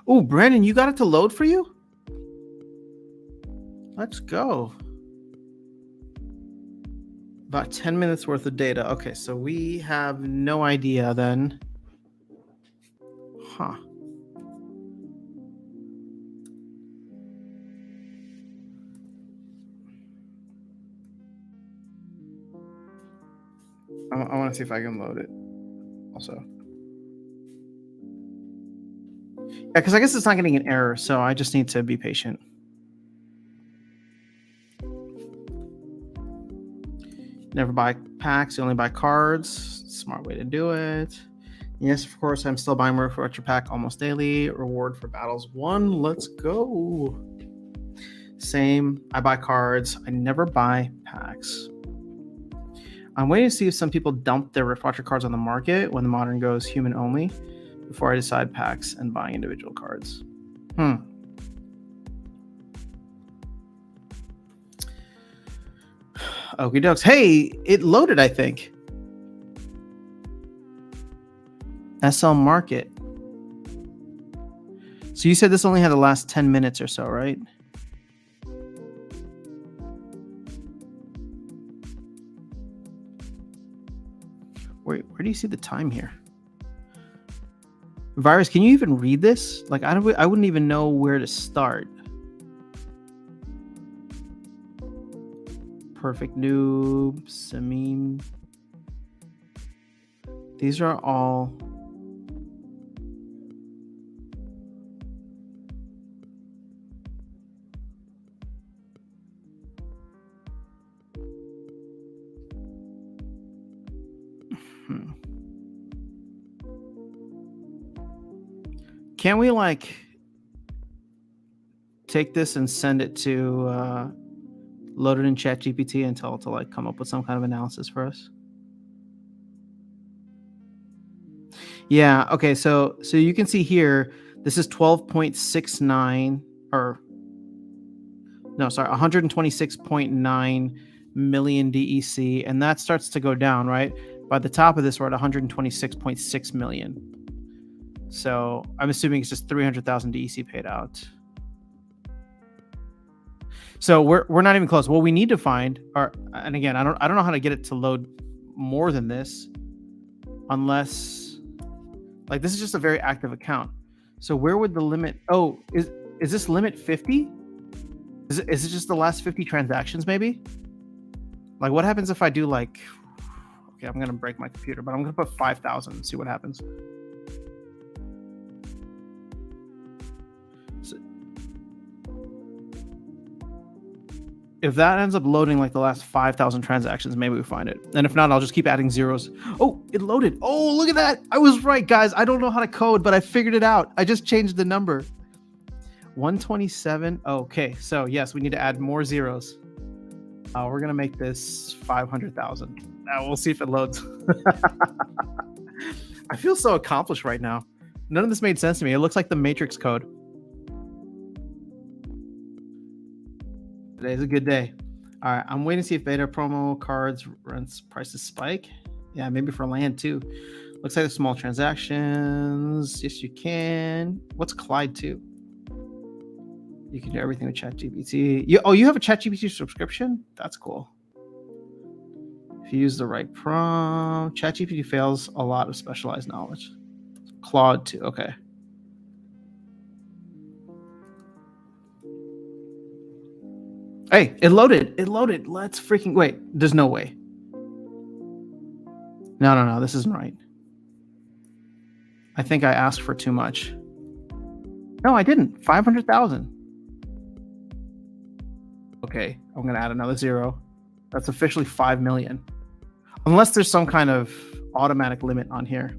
Oh, Brandon, you got it to load for you? Let's go. About 10 minutes worth of data. Okay, so we have no idea then. Huh. I want to see if I can load it also. Yeah, because I guess it's not getting an error, so I just need to be patient. Never buy packs, you only buy cards. Smart way to do it. Yes, of course, I'm still buying Riftwatcher pack almost daily. Reward for battles won. Let's go. Same. I buy cards. I never buy packs. I'm waiting to see if some people dump their Riftwatcher cards on the market when the modern goes human only before I decide packs and buying individual cards. Okie dokes. Hey, it loaded, I think. SL Market. So you said this only had the last 10 minutes or so, right? Wait, where do you see the time here? Virus, can you even read this? Like, I wouldn't even know where to start. Perfect Noob, Samim. These are all... Can we, like... take this and send it to load it in ChatGPT and tell it to like come up with some kind of analysis for us. Yeah. Okay. So you can see here, this is 12.69 or no, sorry, 126.9 million DEC, and that starts to go down, right? By the top of this, we're at 126.6 million. So I'm assuming it's just 300,000 DEC paid out. So we're not even close. What we need to find are, and again, I don't know how to get it to load more than this, unless like this is just a very active account. So where would the limit? Oh, is this limit 50? Is it just the last 50 transactions maybe? Like what happens if I do like, okay, I'm gonna break my computer, but I'm gonna put 5,000 and see what happens. So, if that ends up loading like the last 5,000 transactions, maybe we find it. And if not, I'll just keep adding zeros. Oh, it loaded. Oh, look at that. I was right, guys. I don't know how to code, but I figured it out. I just changed the number. 127. Okay, so yes, we need to add more zeros. We're going to make this 500,000. We'll see if it loads. I feel so accomplished right now. None of this made sense to me. It looks like the Matrix code. Today's a good day. All right, I'm waiting to see if beta promo cards rents prices spike. Yeah, maybe for land too. Looks like the small transactions. Yes, you can. What's Clyde 2? You can do everything with ChatGPT. You have a ChatGPT subscription? That's cool. If you use the right prompt, ChatGPT fails a lot of specialized knowledge. Claude 2, okay. Hey, it loaded. It loaded. Let's freaking wait. There's no way. No. This isn't right. I think I asked for too much. No, I didn't. 500,000. Okay, I'm gonna add another zero. That's officially 5 million. Unless there's some kind of automatic limit on here.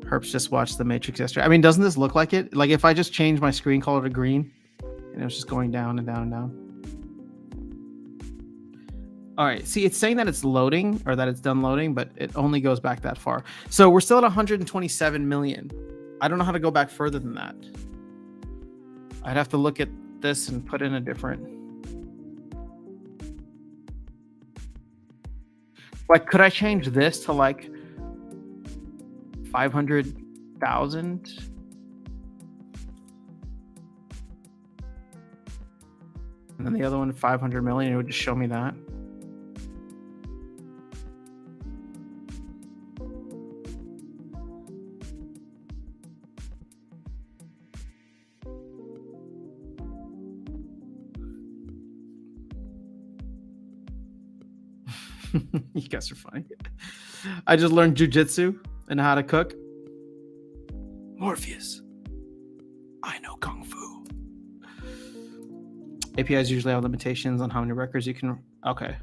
Herps just watched The Matrix yesterday. I mean, doesn't this look like it? Like if I just change my screen color to green, and it was just going down and down and down. All right, see, it's saying that it's loading or that it's done loading, but it only goes back that far. So we're still at 127 million. I don't know how to go back further than that. I'd have to look at this and put in a different. Like, could I change this to like 500,000? And then the other one, 500 million, it would just show me that. You guys are funny. I just learned jujitsu and how to cook. Morpheus, I know kung fu. APIs usually have limitations on how many records you can. Okay,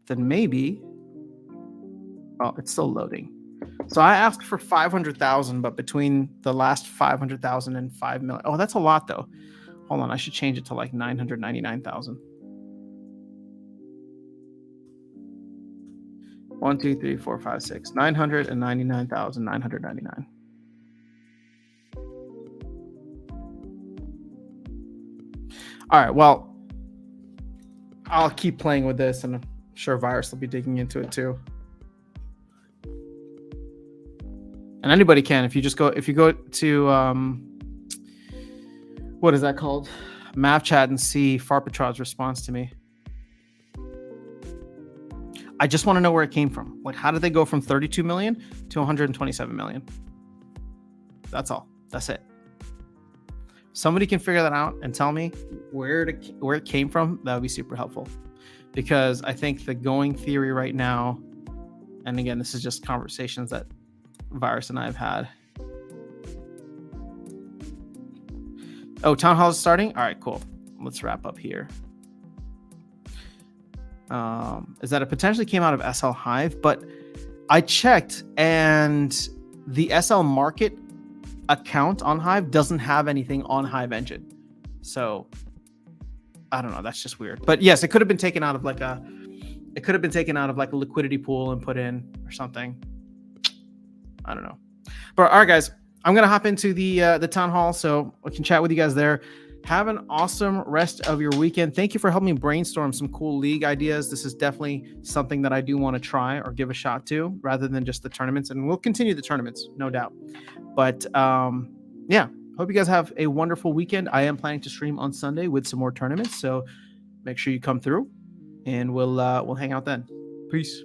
then maybe. Oh, it's still loading. So I asked for 500,000, but between the last 500,000 and 5 million. Oh, that's a lot though. Hold on, I should change it to like 999,000. 1, 2, 3, 4, 5, 6. 999,999. All right, well, I'll keep playing with this, and I'm sure Virus will be digging into it too. And anybody can, if you go to what is that called? MavChat and see Farpatrod's response to me. I just want to know where it came from. Like, how did they go from 32 million to 127 million? That's all. That's it. Somebody can figure that out and tell me where it came from. That would be super helpful, because I think the going theory right now, and again, this is just conversations that Virus and I have had. Oh, Town Hall is starting? All right, cool. Let's wrap up here. Is that it potentially came out of SL Hive, but I checked and the SL market account on Hive doesn't have anything on Hive Engine. So I don't know. That's just weird. But yes, it could have been taken out of like a liquidity pool and put in or something. I don't know. But all right, guys, I'm gonna hop into the town hall so I can chat with you guys there. Have an awesome rest of your weekend. Thank you for helping me brainstorm some cool league ideas. This is definitely something that I do want to try or give a shot to, rather than just the tournaments. And we'll continue the tournaments, no doubt. But yeah, hope you guys have a wonderful weekend. I am planning to stream on Sunday with some more tournaments, so make sure you come through, and we'll hang out then. Peace.